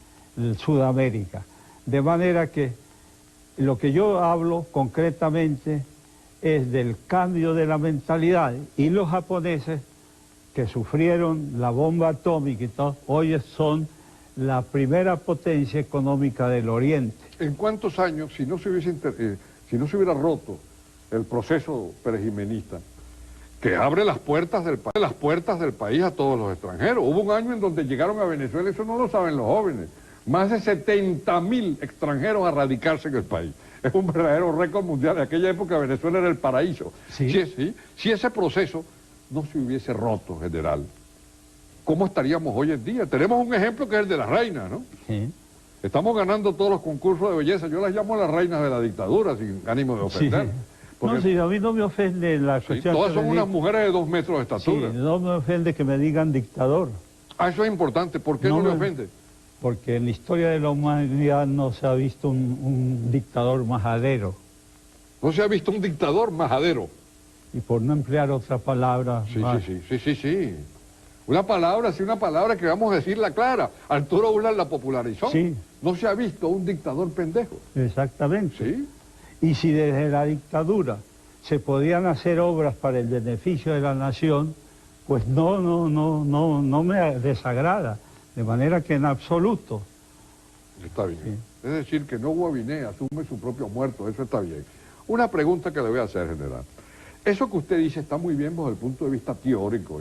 Sudamérica. De manera que lo que yo hablo concretamente es del cambio de la mentalidad, y los japoneses que sufrieron la bomba atómica y todo, hoy son la primera potencia económica del Oriente. ¿En cuántos años, si no se hubiera roto el proceso perejimenista, que abre las puertas del país a todos los extranjeros? Hubo un año en donde llegaron a Venezuela, eso no lo saben los jóvenes, más de 70.000 extranjeros a radicarse en el país. Es un verdadero récord mundial. En aquella época Venezuela era el paraíso. Sí. Si ese proceso no se hubiese roto, general, ¿cómo estaríamos hoy en día? Tenemos un ejemplo que es el de las reinas, ¿no? Sí. Estamos ganando todos los concursos de belleza. Yo las llamo las reinas de la dictadura, sin ánimo de ofender. Sí. Porque, No, sí, a mí no me ofende la sí, cuestión. todas que son me unas mujeres de 2 metros de Sí, estatura. no me ofende que me digan dictador, Ah, eso es importante. ¿Por qué no, No le me- ofende? porque en la historia de la humanidad no se ha visto un dictador majadero, No se ha visto un dictador majadero. y por no emplear otra palabra Sí, más, sí. Una palabra que vamos a decirla clara. Arturo Uslar la popularizó. Sí. No se ha visto un dictador pendejo. exactamente. ¿Sí? Y si desde la dictadura se podían hacer obras para el beneficio de la nación, pues no me desagrada. De manera que en absoluto. Está bien. Sí. Es decir, que no Guaviné asume su propio muerto, eso está bien. Una pregunta que le voy a hacer, general. Eso que usted dice está muy bien desde el punto de vista teórico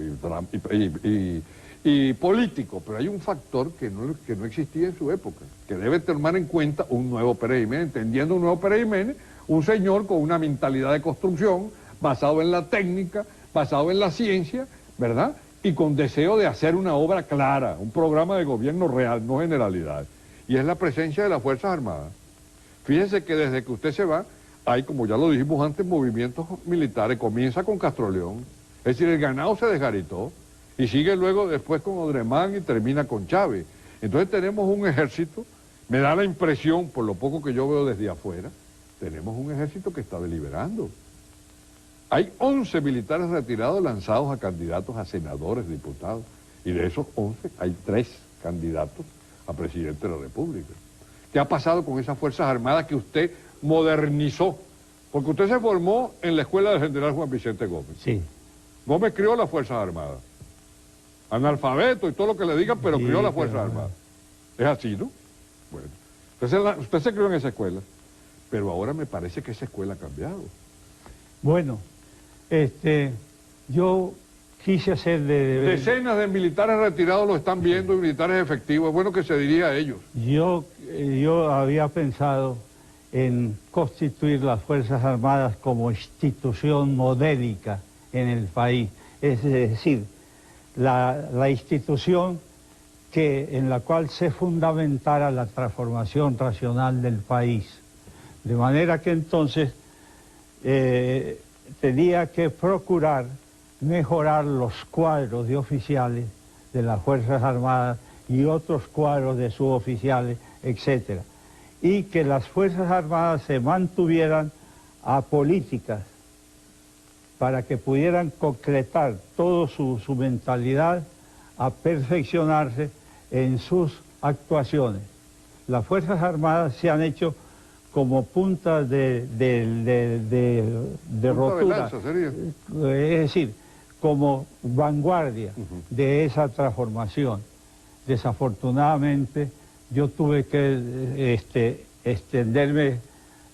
y político, pero hay un factor que no existía en su época, que debe tomar en cuenta un nuevo Pérez Jiménez, entendiendo un nuevo Pérez Jiménez, un señor con una mentalidad de construcción, basado en la técnica, basado en la ciencia, ¿verdad? Y con deseo de hacer una obra clara, un programa de gobierno real, no generalidades. Y es la presencia de las Fuerzas Armadas. Fíjese que desde que usted se va, hay, como ya lo dijimos antes, movimientos militares. Comienza con Castroleón, es decir, el ganado se desgaritó, y sigue luego después con Odremán y termina con Chávez. Entonces tenemos un ejército, me da la impresión, por lo poco que yo veo desde afuera, tenemos un ejército que está deliberando. Hay 11 militares retirados lanzados a candidatos a senadores, diputados, y de esos 11 hay 3 candidatos a presidente de la República. ¿Qué ha pasado con esas Fuerzas Armadas que usted modernizó? Porque usted se formó en la escuela del general Juan Vicente Gómez. Sí. Gómez crió las Fuerzas Armadas. Analfabeto y todo lo que le digan, pero Sí, crió las Fuerzas pero... Armadas. Es así, ¿no? Bueno, usted se crió en esa escuela, pero ahora me parece que esa escuela ha cambiado. Bueno, yo quise hacer Decenas de militares retirados lo están viendo, y militares efectivos, es bueno que se dirija a ellos. Yo había pensado en constituir las Fuerzas Armadas como institución modélica en el país, es decir, la institución en la cual se fundamentara la transformación racional del país. De manera que entonces tenía que procurar mejorar los cuadros de oficiales de las Fuerzas Armadas y otros cuadros de suboficiales, etc. Y que las Fuerzas Armadas se mantuvieran apolíticas para que pudieran concretar toda su mentalidad a perfeccionarse en sus actuaciones. Las Fuerzas Armadas se han hecho como puntas de rotura, lanza, sería. es decir, como vanguardia de esa transformación. Desafortunadamente, yo tuve que extenderme,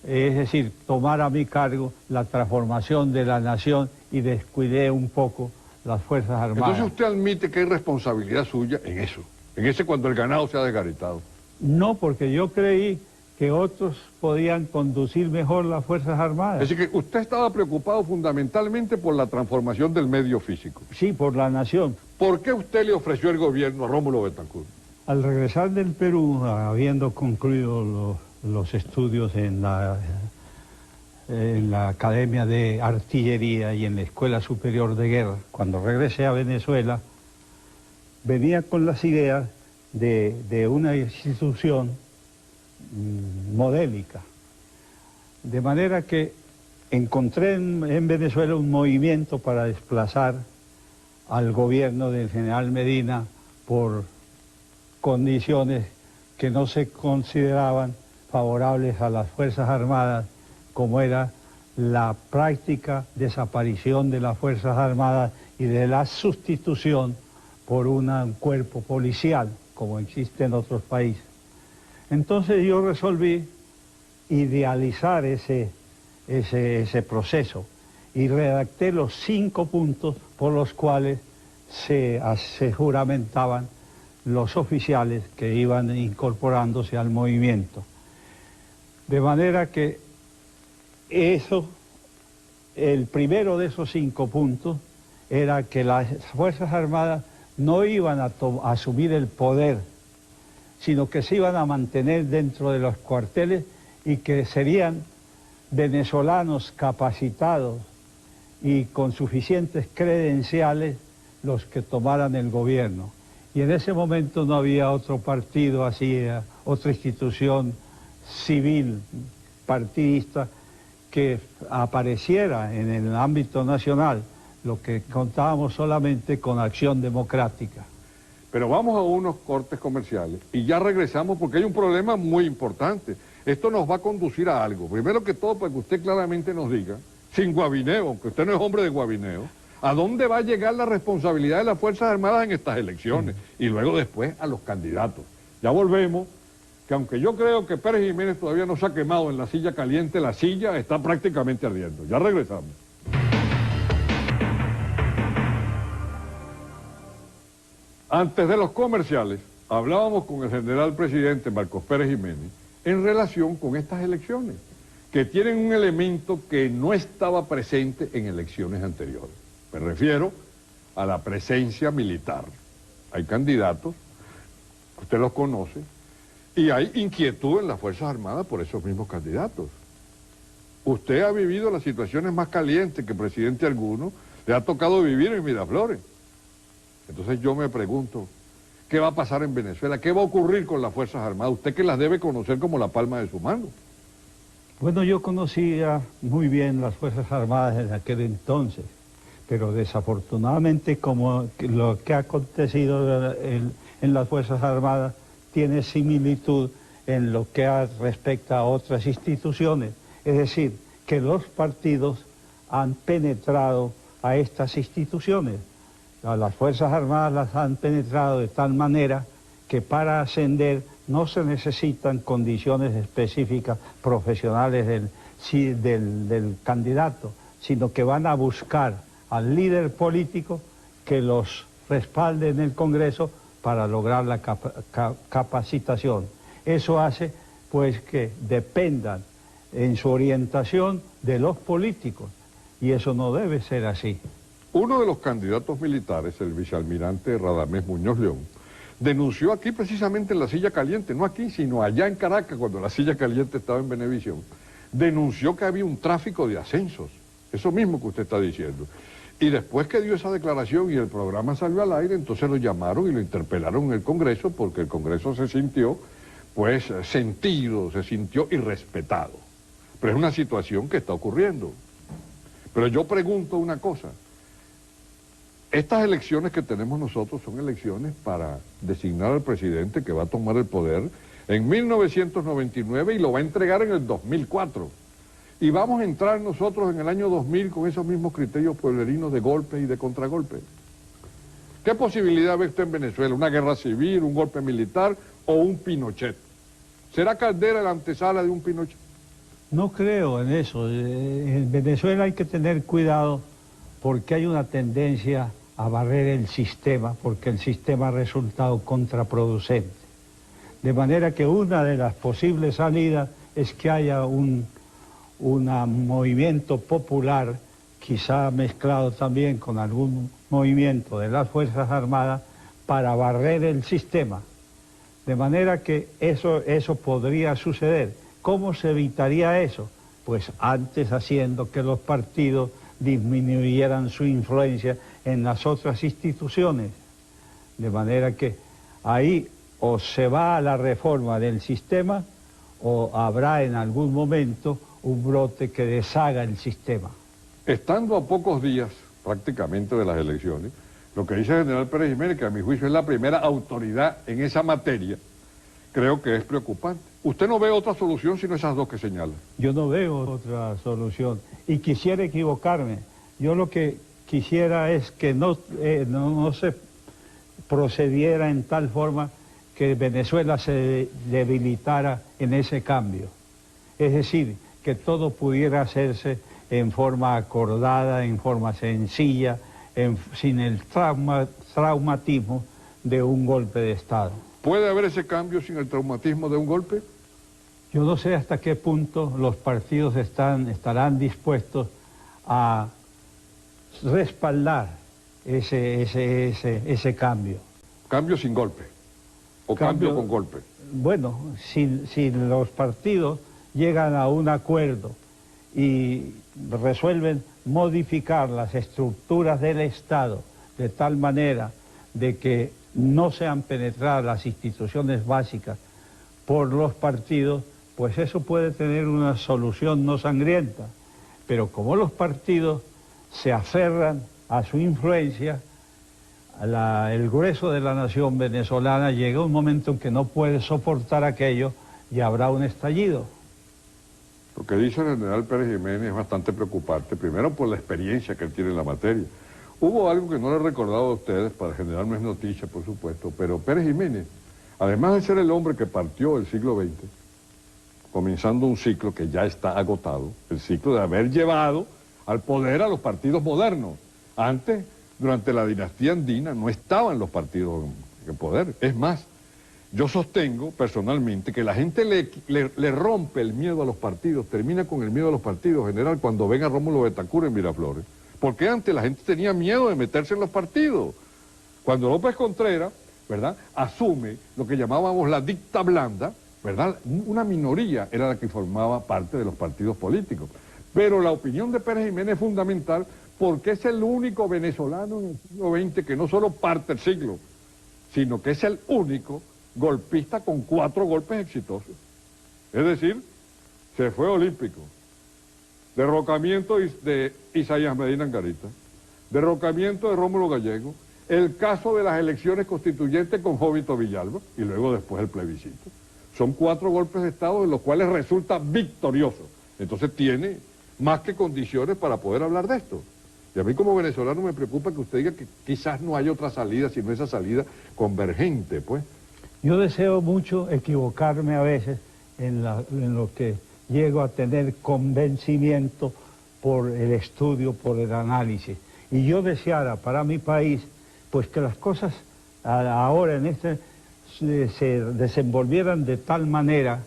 es decir, tomar a mi cargo la transformación de la nación y descuidé un poco las Fuerzas Armadas. Entonces usted admite que hay responsabilidad suya en eso, en ese cuando el ganado se ha desgaritado. No, porque yo creí que otros podían conducir mejor las Fuerzas Armadas. Es decir, que usted estaba preocupado fundamentalmente por la transformación del medio físico. Sí, por la nación. ¿Por qué usted le ofreció el gobierno a Rómulo Betancourt? Al regresar del Perú, habiendo concluido los estudios en la Academia de Artillería y en la Escuela Superior de Guerra, cuando regresé a Venezuela, venía con las ideas de una institución modélica. De manera que encontré en Venezuela un movimiento para desplazar al gobierno del general Medina por condiciones que no se consideraban favorables a las Fuerzas Armadas, como era la práctica desaparición de las Fuerzas Armadas y de la sustitución por un cuerpo policial, como existe en otros países. Entonces yo resolví idealizar ese proceso y redacté los 5 puntos por los cuales se juramentaban los oficiales que iban incorporándose al movimiento. De manera que el primero de esos 5 puntos era que las Fuerzas Armadas no iban a asumir el poder, sino que se iban a mantener dentro de los cuarteles y que serían venezolanos capacitados y con suficientes credenciales los que tomaran el gobierno. Y en ese momento no había otro partido así, otra institución civil, partidista, que apareciera en el ámbito nacional, lo que contábamos solamente con Acción Democrática. Pero vamos a unos cortes comerciales y ya regresamos porque hay un problema muy importante. Esto nos va a conducir a algo. Primero que todo, para que usted claramente nos diga, sin guabineo, aunque usted no es hombre de guabineo, ¿A dónde va a llegar la responsabilidad de las Fuerzas Armadas en estas elecciones? Y luego después a los candidatos. Ya volvemos, que aunque yo creo que Pérez Jiménez todavía no se ha quemado en la silla caliente, la silla está prácticamente ardiendo. Ya regresamos. Antes de los comerciales, hablábamos con el general presidente Marcos Pérez Jiménez en relación con estas elecciones, que tienen un elemento que no estaba presente en elecciones anteriores. Me refiero a la presencia militar. Hay candidatos, usted los conoce, y hay inquietud en las Fuerzas Armadas por esos mismos candidatos. Usted ha vivido las situaciones más calientes que presidente alguno le ha tocado vivir en Miraflores. Entonces yo me pregunto, ¿qué va a pasar en Venezuela? ¿Qué va a ocurrir con las Fuerzas Armadas? Usted que las debe conocer como la palma de su mano. Bueno, yo conocía muy bien las Fuerzas Armadas en aquel entonces, pero desafortunadamente como lo que ha acontecido en las Fuerzas Armadas tiene similitud en lo que respecta a otras instituciones, es decir, que los partidos han penetrado a estas instituciones. A las Fuerzas Armadas las han penetrado de tal manera que para ascender no se necesitan condiciones específicas profesionales del candidato, sino que van a buscar al líder político que los respalde en el Congreso para lograr la capacitación. Eso hace pues que dependan en su orientación de los políticos, y eso no debe ser así. Uno de los candidatos militares, el vicealmirante Radamés Muñoz León, denunció aquí precisamente en la silla caliente, no aquí, sino allá en Caracas, cuando la silla caliente estaba en Venevisión, denunció que había un tráfico de ascensos, eso mismo que usted está diciendo. Y después que dio esa declaración y el programa salió al aire, entonces lo llamaron y lo interpelaron en el Congreso, porque el Congreso se sintió, pues, sentido, se sintió irrespetado. Pero es una situación que está ocurriendo. Pero yo pregunto una cosa. Estas elecciones que tenemos nosotros son elecciones para designar al presidente que va a tomar el poder en 1999 y lo va a entregar en el 2004. Y vamos a entrar nosotros en el año 2000 con esos mismos criterios pueblerinos de golpe y de contragolpe. ¿Qué posibilidad ve usted en Venezuela? ¿Una guerra civil, un golpe militar o un Pinochet? ¿Será Caldera la antesala de un Pinochet? No creo en eso. En Venezuela hay que tener cuidado porque hay una tendencia a barrer el sistema, porque el sistema ha resultado contraproducente. De manera que una de las posibles salidas es que haya un movimiento popular, quizá mezclado también con algún movimiento de las Fuerzas Armadas, para barrer el sistema. De manera que eso podría suceder. ¿Cómo se evitaría eso? Pues antes haciendo que los partidos disminuyeran su influencia en las otras instituciones. De manera que ahí o se va a la reforma del sistema o habrá en algún momento un brote que deshaga el sistema. Estando a pocos días prácticamente de las elecciones, lo que dice el general Pérez Jiménez, que a mi juicio es la primera autoridad en esa materia, creo que es preocupante. ¿Usted no ve otra solución sino esas dos que señala? Yo no veo otra solución y quisiera equivocarme. Yo lo que quisiera es que no se procediera en tal forma que Venezuela se debilitara en ese cambio. Es decir, que todo pudiera hacerse en forma acordada, en forma sencilla, sin el traumatismo de un golpe de Estado. ¿Puede haber ese cambio sin el traumatismo de un golpe? Yo no sé hasta qué punto los partidos estarán dispuestos a respaldar ese cambio. ¿Cambio sin golpe? ¿O cambio con golpe? Bueno, si los partidos llegan a un acuerdo y resuelven modificar las estructuras del Estado de tal manera de que no sean penetradas las instituciones básicas por los partidos, pues eso puede tener una solución no sangrienta. Pero como los partidos se aferran a su influencia, el grueso de la nación venezolana llega un momento en que no puede soportar aquello y habrá un estallido. Lo que dice el general Pérez Jiménez es bastante preocupante, primero por la experiencia que él tiene en la materia. Hubo algo que no le he recordado a ustedes para generar más noticias, por supuesto, pero Pérez Jiménez, además de ser el hombre que partió el siglo XX, comenzando un ciclo que ya está agotado, el ciclo de haber llevado al poder a los partidos modernos. Antes, durante la dinastía andina, no estaban los partidos en poder. Es más, yo sostengo personalmente que la gente le rompe el miedo a los partidos, termina con el miedo a los partidos, general, cuando ven a Rómulo Betancourt en Miraflores. Porque antes la gente tenía miedo de meterse en los partidos. Cuando López Contreras, ¿verdad?, asume lo que llamábamos la dicta blanda, ¿verdad?, una minoría era la que formaba parte de los partidos políticos. Pero la opinión de Pérez Jiménez es fundamental porque es el único venezolano en el siglo XX que no solo parte el siglo, sino que es el único golpista con 4 golpes exitosos. Es decir, se fue olímpico, derrocamiento de Isaías Medina Angarita, derrocamiento de Rómulo Gallego, el caso de las elecciones constituyentes con Jovito Villalba y luego después el plebiscito. Son 4 golpes de Estado en los cuales resulta victorioso. Entonces tiene más que condiciones para poder hablar de esto. Y a mí como venezolano me preocupa que usted diga que quizás no hay otra salida, sino esa salida convergente, pues. Yo deseo mucho equivocarme a veces en lo que llego a tener convencimiento por el estudio, por el análisis. Y yo deseara para mi país, pues que las cosas ahora en se desenvolvieran de tal manera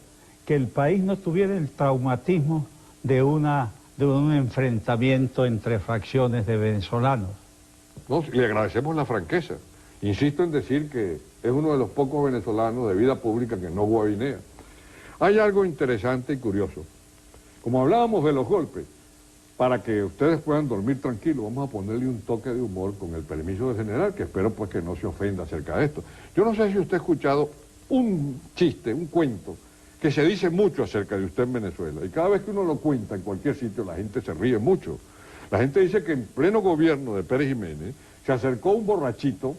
que el país no tuviera el traumatismo de un enfrentamiento entre fracciones de venezolanos. No, le agradecemos la franqueza. Insisto en decir que es uno de los pocos venezolanos de vida pública que no guabinea. Hay algo interesante y curioso. Como hablábamos de los golpes, para que ustedes puedan dormir tranquilos, vamos a ponerle un toque de humor con el permiso del general, que espero pues que no se ofenda acerca de esto. Yo no sé si usted ha escuchado un chiste, un cuento, que se dice mucho acerca de usted en Venezuela, y cada vez que uno lo cuenta en cualquier sitio la gente se ríe mucho. La gente dice que en pleno gobierno de Pérez Jiménez se acercó un borrachito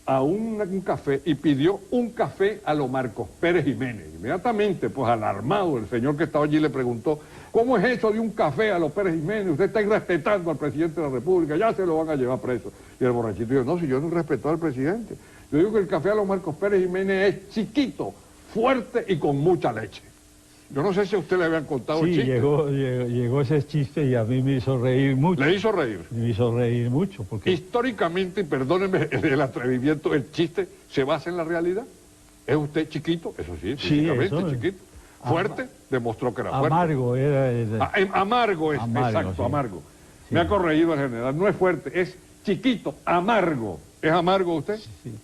a un café y pidió un café a lo Marcos Pérez Jiménez. Inmediatamente, pues alarmado, el señor que estaba allí le preguntó, ¿cómo es eso de un café a lo Pérez Jiménez? Usted está irrespetando al presidente de la República, ya se lo van a llevar preso. Y el borrachito dijo, no, si yo no respeto al presidente. Yo digo que el café a lo Marcos Pérez Jiménez es chiquito, fuerte y con mucha leche. Yo no sé si a usted le habían contado el chiste. Llegó ese chiste y a mí me hizo reír mucho. ¿Le hizo reír? Me hizo reír mucho porque... Históricamente, y perdónenme el atrevimiento, el chiste se basa en la realidad. ¿Es usted chiquito? Eso sí, físicamente chiquito. Fuerte, demostró que era fuerte. Amargo era... Amargo es, exacto, sí. Amargo. Sí. Me ha corregido el general, no es fuerte, es chiquito, amargo. ¿Es amargo usted? Sí.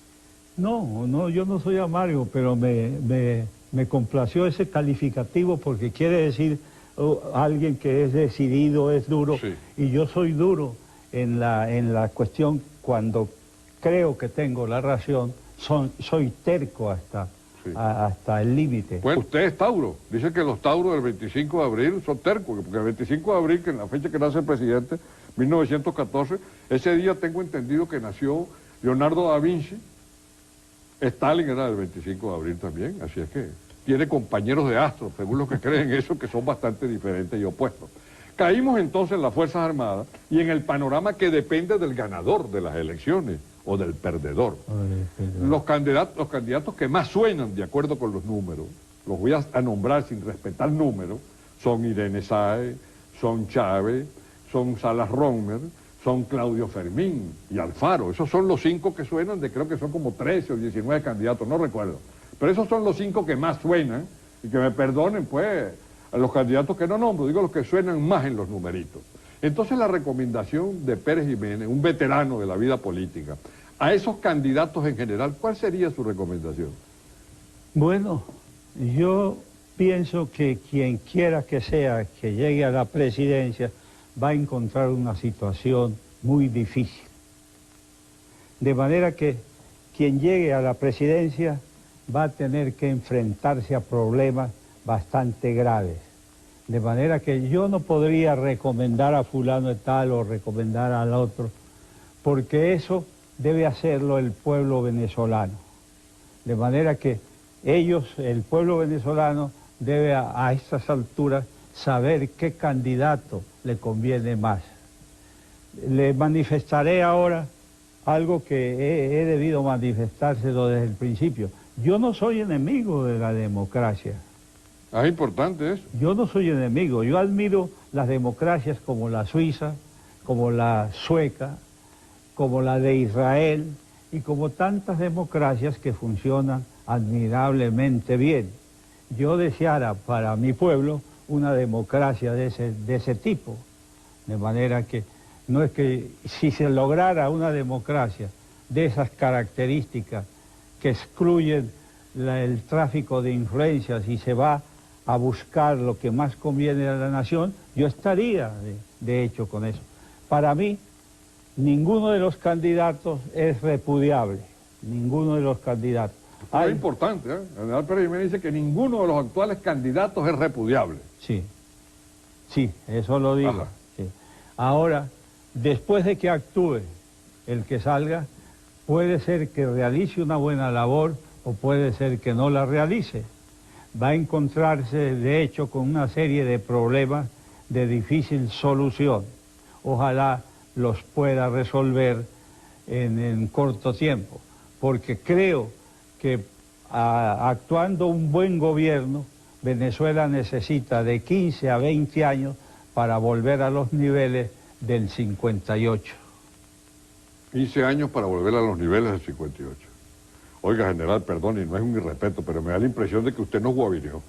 No, yo no soy amargo, pero me complació ese calificativo porque quiere decir alguien que es decidido, es duro, sí. Y yo soy duro en la cuestión cuando creo que tengo la razón, soy terco hasta el límite. Bueno, usted es Tauro, dice que los Tauros del 25 de abril son tercos, porque el 25 de abril, que es la fecha que nace el presidente, 1914, ese día tengo entendido que nació Leonardo da Vinci. Stalin era del 25 de abril también, así es que tiene compañeros de astros, según los que creen eso, que son bastante diferentes y opuestos. Caímos entonces en las Fuerzas Armadas y en el panorama que depende del ganador de las elecciones o del perdedor. Los candidatos que más suenan de acuerdo con los números, los voy a nombrar sin respetar números, son Irene Sáez, son Chávez, son Salas Romer, son Claudio Fermín y Alfaro. Esos son los 5 que suenan, creo que son como 13 o 19 candidatos, no recuerdo. Pero esos son los 5 que más suenan, y que me perdonen, pues, a los candidatos que no nombro, digo los que suenan más en los numeritos. Entonces la recomendación de Pérez Jiménez, un veterano de la vida política, a esos candidatos en general, ¿cuál sería su recomendación? Bueno, yo pienso que quien quiera que sea que llegue a la presidencia va a encontrar una situación muy difícil. De manera que quien llegue a la presidencia va a tener que enfrentarse a problemas bastante graves. De manera que yo no podría recomendar a fulano de tal o recomendar al otro, porque eso debe hacerlo el pueblo venezolano. De manera que ellos, el pueblo venezolano, debe a estas alturas saber qué candidato le conviene más. le manifestaré ahora algo que he debido manifestárselo desde el principio. Yo no soy enemigo de la democracia. Es importante eso. Yo no soy enemigo, yo admiro las democracias como la suiza, como la sueca, como la de Israel y como tantas democracias que funcionan admirablemente bien. Yo deseara para mi pueblo una democracia de ese tipo, de manera que no es que si se lograra una democracia de esas características que excluyen el tráfico de influencias y se va a buscar lo que más conviene a la nación, yo estaría de hecho con eso. Para mí, ninguno de los candidatos es repudiable, ninguno de los candidatos. Esto es importante, ¿eh? El general Pérez Jiménez dice que ninguno de los actuales candidatos es repudiable. Sí, sí, eso lo digo. Sí. Ahora, después de que actúe el que salga, puede ser que realice una buena labor o puede ser que no la realice. Va a encontrarse, de hecho, con una serie de problemas de difícil solución. Ojalá los pueda resolver en corto tiempo, porque creo que actuando un buen gobierno, Venezuela necesita de 15 a 20 años para volver a los niveles del 58. 15 años para volver a los niveles del 58. Oiga, general, perdón, y no es un irrespeto, pero me da la impresión de que usted no guabineó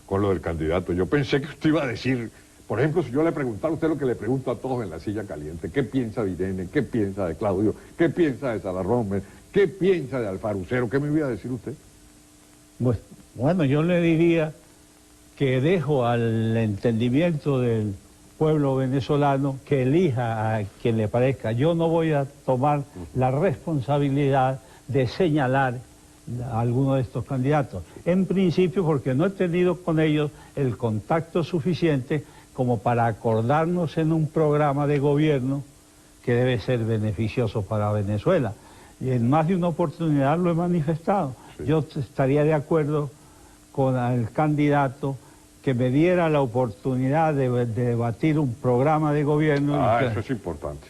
con lo del candidato. Yo pensé que usted iba a decir, por ejemplo, si yo le preguntara a usted lo que le pregunto a todos en la silla caliente, ¿qué piensa de Irene? ¿Qué piensa de Claudio? ¿Qué piensa de Salarrón? ¿Qué piensa de Alfarucero? ¿Qué me iba a decir usted? Pues, bueno, yo le diría que dejo al entendimiento del pueblo venezolano que elija a quien le parezca. Yo no voy a tomar la responsabilidad de señalar a alguno de estos candidatos. En principio porque no he tenido con ellos el contacto suficiente como para acordarnos en un programa de gobierno que debe ser beneficioso para Venezuela. Y en más de una oportunidad lo he manifestado. Sí. Yo estaría de acuerdo con el candidato que me diera la oportunidad de debatir un programa de gobierno. Eso es importante.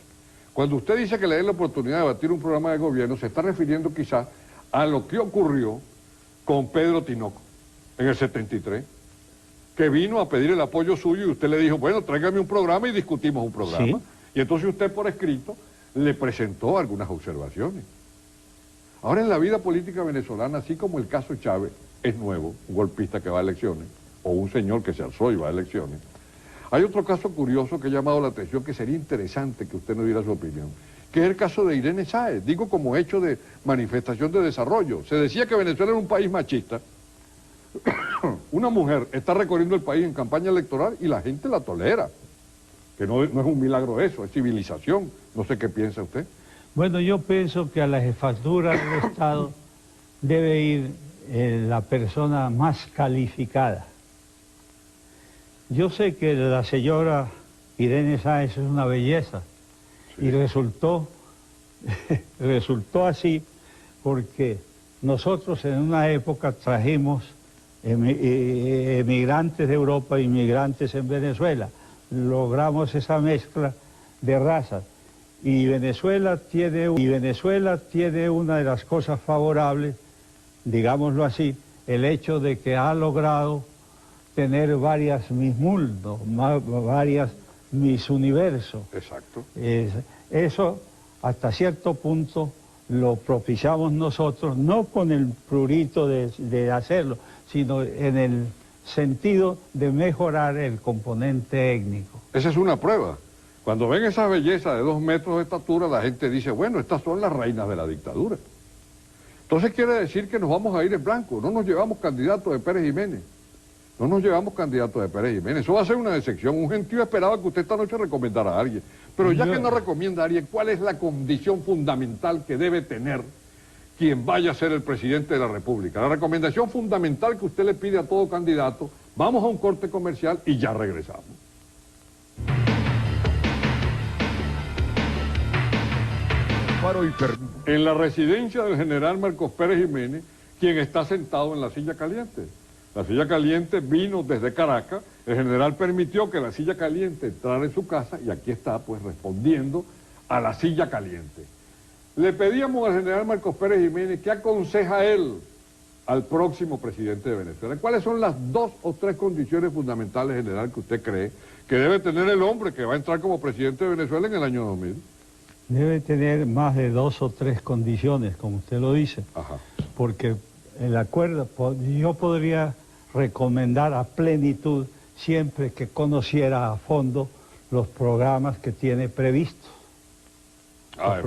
Cuando usted dice que le den la oportunidad de debatir un programa de gobierno, se está refiriendo quizás a lo que ocurrió con Pedro Tinoco en el 73, que vino a pedir el apoyo suyo y usted le dijo, bueno, tráigame un programa y discutimos un programa. ¿Sí? Y entonces usted por escrito le presentó algunas observaciones. Ahora en la vida política venezolana, así como el caso Chávez es nuevo, un golpista que va a elecciones, o un señor que se alzó y va a elecciones, hay otro caso curioso que ha llamado la atención, que sería interesante que usted nos diera su opinión, que es el caso de Irene Sáez, digo como hecho de manifestación de desarrollo. Se decía que Venezuela era un país machista. Una mujer está recorriendo el país en campaña electoral y la gente la tolera, que no es un milagro eso, es civilización. No sé qué piensa usted. Bueno, yo pienso que a la jefatura del Estado debe ir la persona más calificada. Yo sé que la señora Irene Sáez es una belleza, sí. Y resultó así porque nosotros en una época trajimos emigrantes de Europa, inmigrantes en Venezuela. Logramos esa mezcla de razas. Y Venezuela tiene una de las cosas favorables, digámoslo así, el hecho de que ha logrado tener varias Miss Mundo, varias Miss Universo. Exacto. Eso hasta cierto punto lo propiciamos nosotros, no con el prurito de hacerlo, sino en el sentido de mejorar el componente étnico. Esa es una prueba. Cuando ven esa belleza de 2 metros de estatura, la gente dice, bueno, estas son las reinas de la dictadura. Entonces quiere decir que nos vamos a ir en blanco, no nos llevamos candidatos de Pérez Jiménez. No nos llevamos candidatos de Pérez Jiménez. Eso va a ser una decepción. Un gentío esperaba que usted esta noche recomendara a alguien. Pero ya que no recomienda a alguien, ¿cuál es la condición fundamental que debe tener quien vaya a ser el presidente de la República? La recomendación fundamental que usted le pide a todo candidato, vamos a un corte comercial y ya regresamos. En la residencia del general Marcos Pérez Jiménez, quien está sentado en la silla caliente. La silla caliente vino desde Caracas, el general permitió que la silla caliente entrara en su casa y aquí está, pues, respondiendo a la silla caliente. Le pedíamos al general Marcos Pérez Jiménez qué aconseja él al próximo presidente de Venezuela. ¿Cuáles son las 2 o 3 condiciones fundamentales, general, que usted cree que debe tener el hombre que va a entrar como presidente de Venezuela en el año 2000? Debe tener más de 2 o 3 condiciones, como usted lo dice. Ajá. Porque el acuerdo, yo podría recomendar a plenitud siempre que conociera a fondo los programas que tiene previstos. Ah,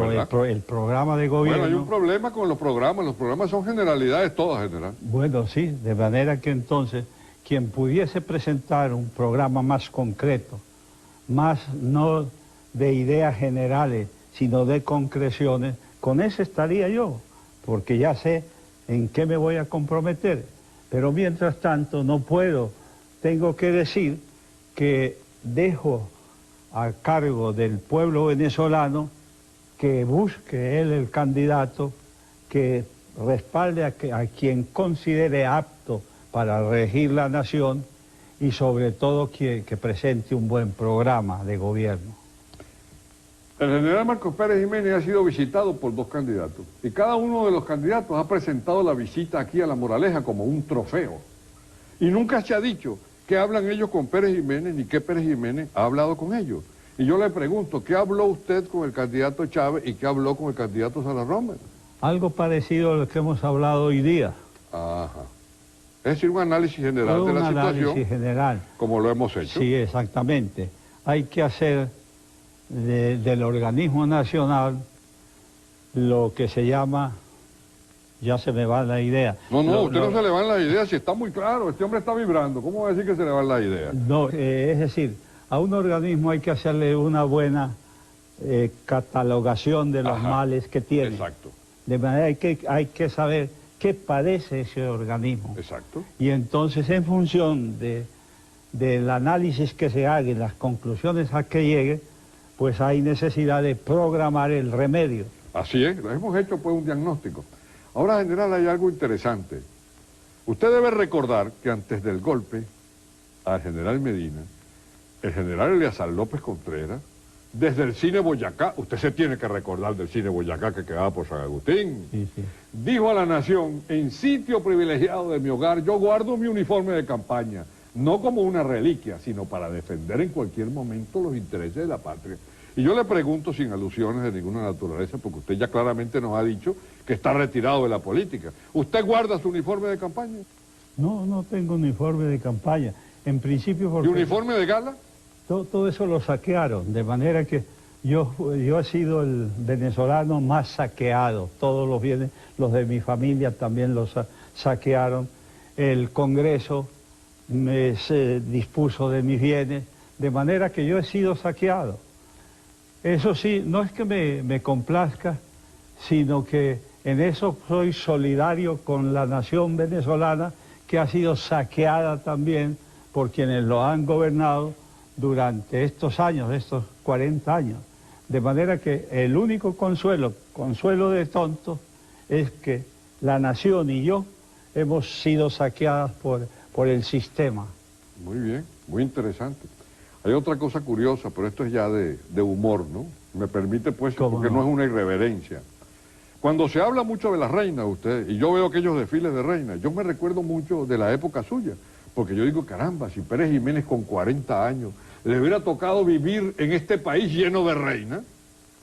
el programa de gobierno. Bueno, hay un problema con los programas son generalidades todas, general. Bueno, sí, de manera que entonces quien pudiese presentar un programa más concreto, más no de ideas generales, sino de concreciones, con ese estaría yo, porque ya sé en qué me voy a comprometer. Pero mientras tanto no puedo, tengo que decir que dejo a cargo del pueblo venezolano que busque él el candidato, que respalde a quien considere apto para regir la nación y sobre todo que presente un buen programa de gobierno. El general Marcos Pérez Jiménez ha sido visitado por 2 candidatos y cada uno de los candidatos ha presentado la visita aquí a La Moraleja como un trofeo. Y nunca se ha dicho qué hablan ellos con Pérez Jiménez ni qué Pérez Jiménez ha hablado con ellos. Y yo le pregunto, ¿qué habló usted con el candidato Chávez y qué habló con el candidato Salas Romer? Algo parecido a lo que hemos hablado hoy día. Ajá. Es decir, un análisis general de la situación. Un análisis general. Como lo hemos hecho. Sí, exactamente. Hay que hacer del organismo nacional lo que se llama... Ya se me va la idea. No, usted no se le van las ideas, si está muy claro, este hombre está vibrando. ¿Cómo va a decir que se le van las ideas? No, es decir, a un organismo hay que hacerle una buena catalogación de los males que tiene. Exacto. De manera que hay que saber qué padece ese organismo. Exacto. Y entonces, en función del análisis que se haga y las conclusiones a que llegue, pues hay necesidad de programar el remedio. Así es, hemos hecho pues un diagnóstico. Ahora, general, hay algo interesante. Usted debe recordar que antes del golpe al general Medina, el general Eleazar López Contreras, desde el cine Boyacá, usted se tiene que recordar del cine Boyacá que quedaba por San Agustín, Sí. Dijo a la nación, en sitio privilegiado de mi hogar, yo guardo mi uniforme de campaña, no como una reliquia, sino para defender en cualquier momento los intereses de la patria. Y yo le pregunto sin alusiones de ninguna naturaleza, porque usted ya claramente nos ha dicho que está retirado de la política. ¿Usted guarda su uniforme de campaña? No tengo uniforme de campaña. En principio... Porque ¿Y uniforme de gala? Todo eso lo saquearon, de manera que yo he sido el venezolano más saqueado. Todos los bienes, los de mi familia también los saquearon. El Congreso se dispuso de mis bienes, de manera que yo he sido saqueado. Eso sí, no es que me complazca, sino que en eso soy solidario con la nación venezolana, que ha sido saqueada también por quienes lo han gobernado durante estos años, estos 40 años. De manera que el único consuelo de tonto, es que la nación y yo hemos sido saqueadas por el sistema. Muy bien, muy interesante. Hay otra cosa curiosa, pero esto es ya de humor, ¿no? Me permite, pues, porque no es una irreverencia. Cuando se habla mucho de las reinas, usted, y yo veo aquellos desfiles de reinas, yo me recuerdo mucho de la época suya, porque yo digo, caramba, si Pérez Jiménez con 40 años le hubiera tocado vivir en este país lleno de reinas,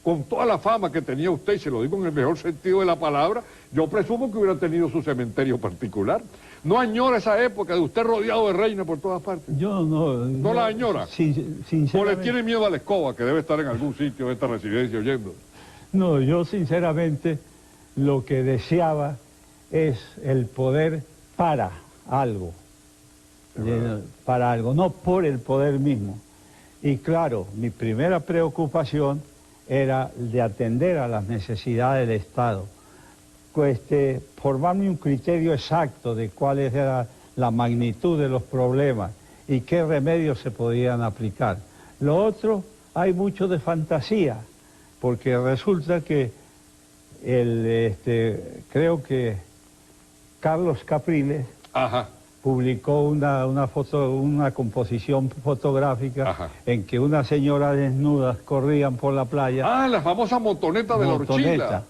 con toda la fama que tenía usted, y se lo digo en el mejor sentido de la palabra, yo presumo que hubiera tenido su cementerio particular. ¿No añora esa época de usted rodeado de reinas por todas partes? Yo no... ¿No la añora? Sinceramente... ¿O le tiene miedo a la escoba, que debe estar en algún sitio de esta residencia oyendo? No, yo sinceramente lo que deseaba es el poder para algo. Para algo, no por el poder mismo. Y claro, mi primera preocupación era de atender a las necesidades del Estado. Formarme un criterio exacto de cuál era la magnitud de los problemas y qué remedios se podían aplicar. Lo otro, hay mucho de fantasía, porque resulta que creo que Carlos Capriles publicó una composición fotográfica. Ajá. En que unas señoras desnudas corrían por la playa. Ah, la famosa motoneta de la Orchila.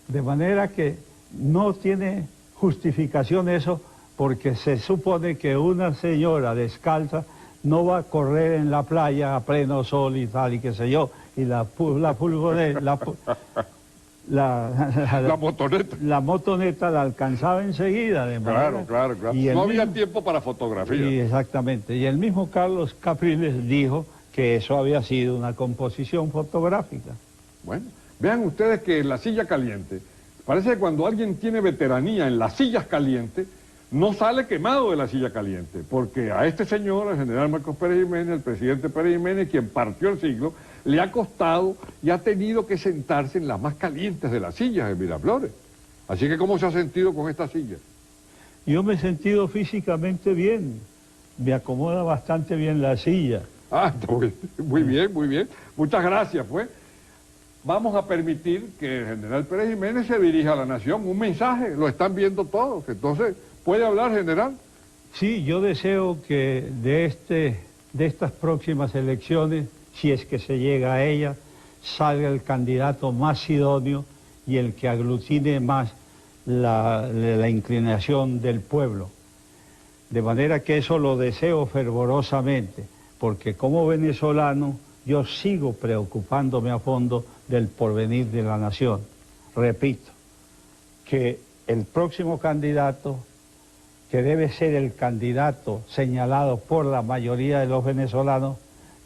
De manera que no tiene justificación eso, porque se supone que una señora descalza no va a correr en la playa a pleno sol y tal, y qué sé yo, y la motoneta la alcanzaba enseguida. De manera, claro. No había tiempo para fotografía. Y exactamente. Y el mismo Carlos Capriles dijo que eso había sido una composición fotográfica. Bueno, vean ustedes que en la silla caliente, parece que cuando alguien tiene veteranía en las sillas calientes, no sale quemado de la silla caliente, porque a este señor, el general Marcos Pérez Jiménez, el presidente Pérez Jiménez, quien partió el siglo, le ha costado y ha tenido que sentarse en las más calientes de las sillas de Miraflores. Así que, ¿cómo se ha sentido con esta silla? Yo me he sentido físicamente bien, me acomoda bastante bien la silla. Ah, muy bien. Muchas gracias, pues. Vamos a permitir que el general Pérez Jiménez se dirija a la nación, un mensaje, lo están viendo todos, entonces, ¿puede hablar, general? Sí, yo deseo que de estas próximas elecciones, si es que se llega a ellas, salga el candidato más idóneo y el que aglutine más la inclinación del pueblo. De manera que eso lo deseo fervorosamente, porque como venezolano yo sigo preocupándome a fondo del porvenir de la nación. Repito, que el próximo candidato, que debe ser el candidato señalado por la mayoría de los venezolanos,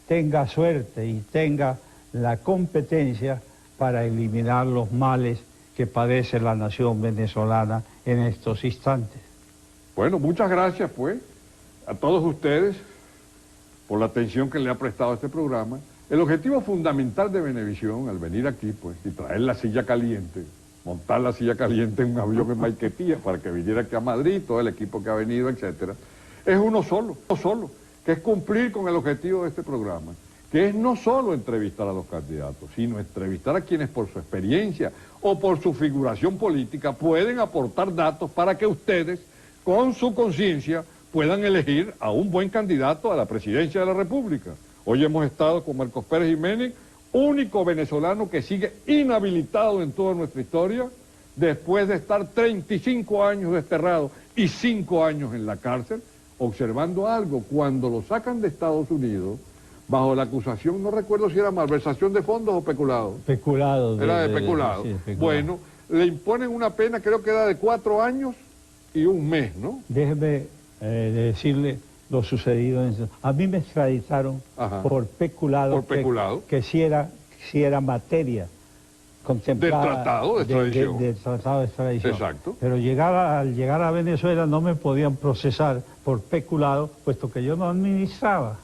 tenga suerte y tenga la competencia para eliminar los males que padece la nación venezolana en estos instantes. Bueno, muchas gracias, pues, a todos ustedes por la atención que le ha prestado a este programa. El objetivo fundamental de Venevisión, al venir aquí, pues, y traer la silla caliente, montar la silla caliente en un avión en Maiquetía para que viniera aquí a Madrid, todo el equipo que ha venido, etcétera, es uno solo, que es cumplir con el objetivo de este programa, que es no solo entrevistar a los candidatos, sino entrevistar a quienes por su experiencia o por su figuración política pueden aportar datos para que ustedes, con su conciencia, puedan elegir a un buen candidato a la presidencia de la República. Hoy hemos estado con Marcos Pérez Jiménez, único venezolano que sigue inhabilitado en toda nuestra historia, después de estar 35 años desterrado y 5 años en la cárcel, observando algo. Cuando lo sacan de Estados Unidos, bajo la acusación, no recuerdo si era malversación de fondos o peculado. Peculado. Era de peculado. Sí, peculado. Bueno, le imponen una pena, creo que era de 4 años y 1 mes, ¿no? Déjeme decirle lo sucedido. A mí me extraditaron por peculado. Por peculado. Que si era materia contemplada. Del tratado de extradición. Del tratado de extradición. Exacto. Pero al llegar a Venezuela no me podían procesar por peculado, puesto que yo no administraba.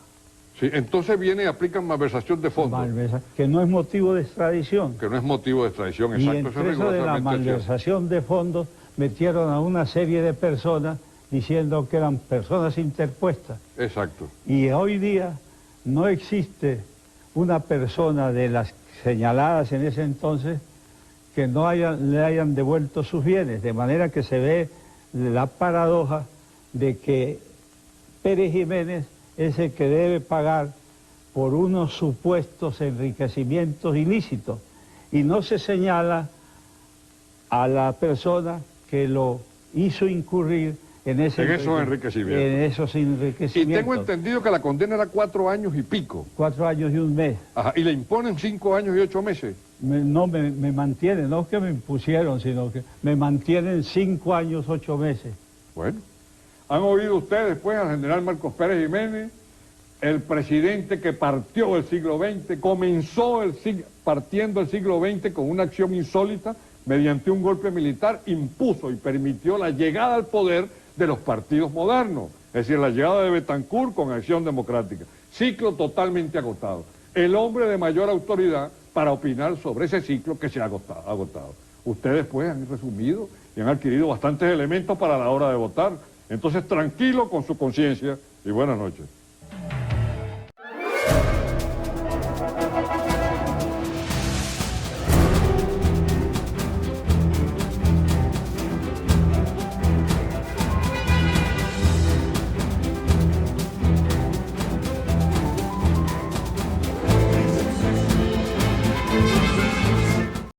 Sí, entonces viene y aplican malversación de fondos. Que no es motivo de extradición. Que no es motivo de extradición, exacto. Y entre eso de la malversación de fondos, metieron a una serie de personas diciendo que eran personas interpuestas. Exacto. Y hoy día no existe una persona de las señaladas en ese entonces que no le hayan devuelto sus bienes, de manera que se ve la paradoja de que Pérez Jiménez es el que debe pagar por unos supuestos enriquecimientos ilícitos y no se señala a la persona que lo hizo incurrir en esos enriquecimientos. Y tengo entendido que la condena era 4 años y pico. 4 años y 1 mes. Ajá, y le imponen 5 años y 8 meses. Me mantienen, no es que me impusieron, sino que me mantienen 5 años, 8 meses. Bueno, han oído ustedes, pues, al general Marcos Pérez Jiménez, el presidente que partió el siglo XX, comenzó partiendo el siglo XX con una acción insólita, mediante un golpe militar, impuso y permitió la llegada al poder de los partidos modernos, es decir, la llegada de Betancourt con Acción Democrática. Ciclo totalmente agotado. El hombre de mayor autoridad para opinar sobre ese ciclo que se ha agotado. Ustedes, pues, han resumido y han adquirido bastantes elementos para la hora de votar. Entonces, tranquilo con su conciencia y buenas noches.